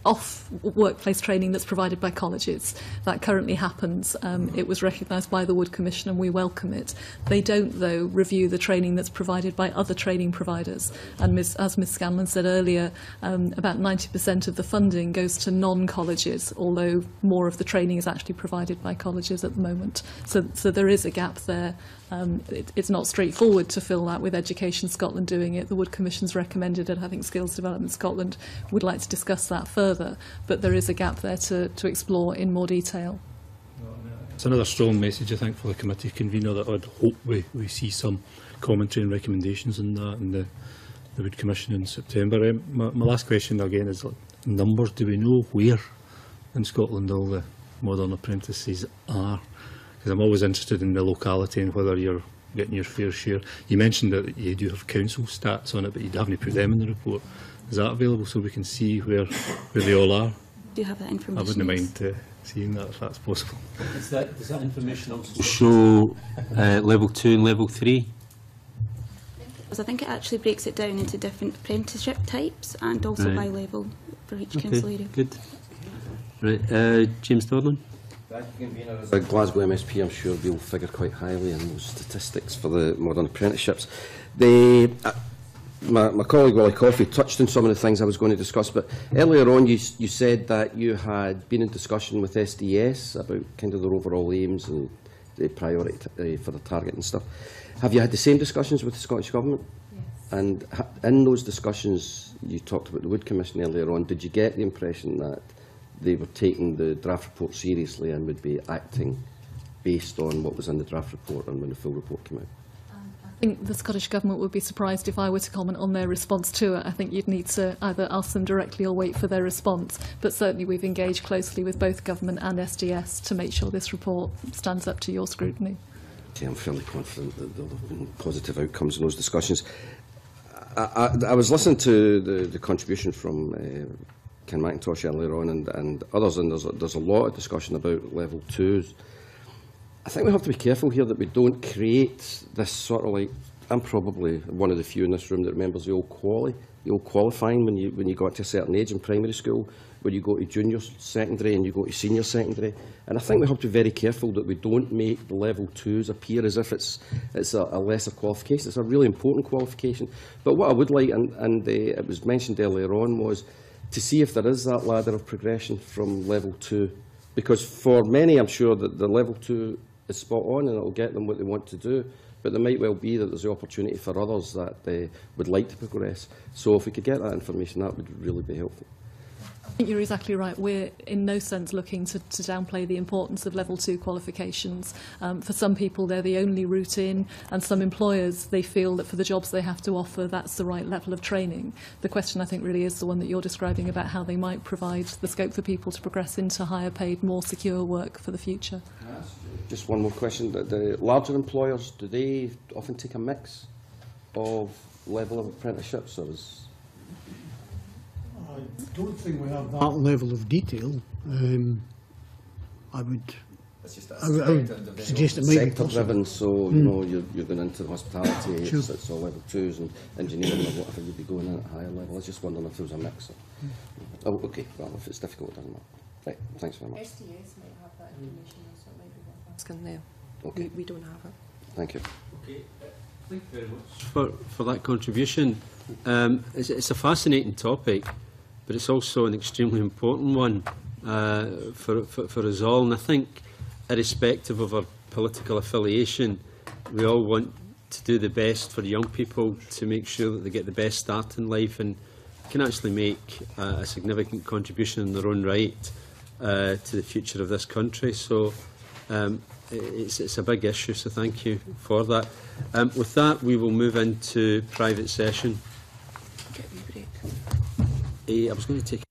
off-workplace training that's provided by colleges. That currently happens. It was recognised by the Wood Commission and we welcome it. They don't, though, review the training that's provided by other training providers. And as Ms Scanlon said earlier, about 90% of the funding goes to non-colleges, although more of the training is actually provided by colleges at the moment. So there is a gap there. It's not straightforward to fill that with Education Scotland doing it. The Wood Commission's recommended it. I think Skills Development Scotland would like to discuss that further, but there is a gap there to explore in more detail. It's another strong message, I think, for the committee convener that I'd hope we see some commentary and recommendations in that in the Wood Commission in September. My last question again is numbers. Do we know where in Scotland all the modern apprentices are? Because I'm always interested in the locality and whether you're getting your fair share. You mentioned that you do have council stats on it, but you haven't put them in the report. Is that available so we can see where they all are? Do you have that information? I wouldn't mind seeing that if that's possible. Does that information also show level 2 and level 3? I think it actually breaks it down into different apprenticeship types and also by level for each council area. Good. Right, James Dornan. The Glasgow MSP, I'm sure, will figure quite highly in those statistics for the modern apprenticeships. My colleague Willie Coffey touched on some of the things I was going to discuss, but earlier on you said that you had been in discussion with SDS about kind of their overall aims and the priority for the target and stuff. Have you had the same discussions with the Scottish Government? Yes. And in those discussions, you talked about the Wood Commission earlier on, did you get the impression that they were taking the draft report seriously and would be acting based on what was in the draft report and when the full report came out? I think the Scottish Government would be surprised if I were to comment on their response to it. I think you'd need to either ask them directly or wait for their response. But certainly we've engaged closely with both Government and SDS to make sure this report stands up to your scrutiny. Okay, I'm fairly confident that there have been positive outcomes in those discussions. I was listening to the contribution from Ken McIntosh earlier on and others, and there's a lot of discussion about level 2s. I think we have to be careful here that we don't create this sort of like, I'm probably one of the few in this room that remembers the old qualifying when you got to a certain age in primary school, when you go to junior secondary and you go to senior secondary. And I think we have to be very careful that we don't make the level 2s appear as if it's a lesser qualification. It's a really important qualification. But what I would like, and it was mentioned earlier on, was to see if there is that ladder of progression from level 2. Because for many, I'm sure that the level 2 is spot on and it will get them what they want to do. But there might well be that there's the opportunity for others that they would like to progress. So if we could get that information, that would really be helpful. I think you're exactly right. We're in no sense looking to downplay the importance of level 2 qualifications. For some people, they're the only route in, and some employers, they feel that for the jobs they have to offer, that's the right level of training. The question, I think, really is the one that you're describing about how they might provide the scope for people to progress into higher paid, more secure work for the future. Just one more question. The larger employers, do they often take a mix of level of apprenticeships, or is... I don't think we have that level of detail. I would suggest it might be sector-driven, so you know you're going into hospitality, sure. It's all level 2s, and engineering or whatever, you'd be going in at a higher level. I was just wondering if there was a mix. Oh, okay. Well, if it's difficult, it doesn't matter. Right. Thanks very much. SDS might have that information, so it might be worth asking them. Okay. We don't have it. Thank you. Okay. Thank you very much for that contribution. It's a fascinating topic, but it's also an extremely important one for us all. And I think, irrespective of our political affiliation, we all want to do the best for young people to make sure that they get the best start in life and can actually make a significant contribution in their own right to the future of this country. So it's a big issue, so thank you for that. With that, we will move into private session. I was going to take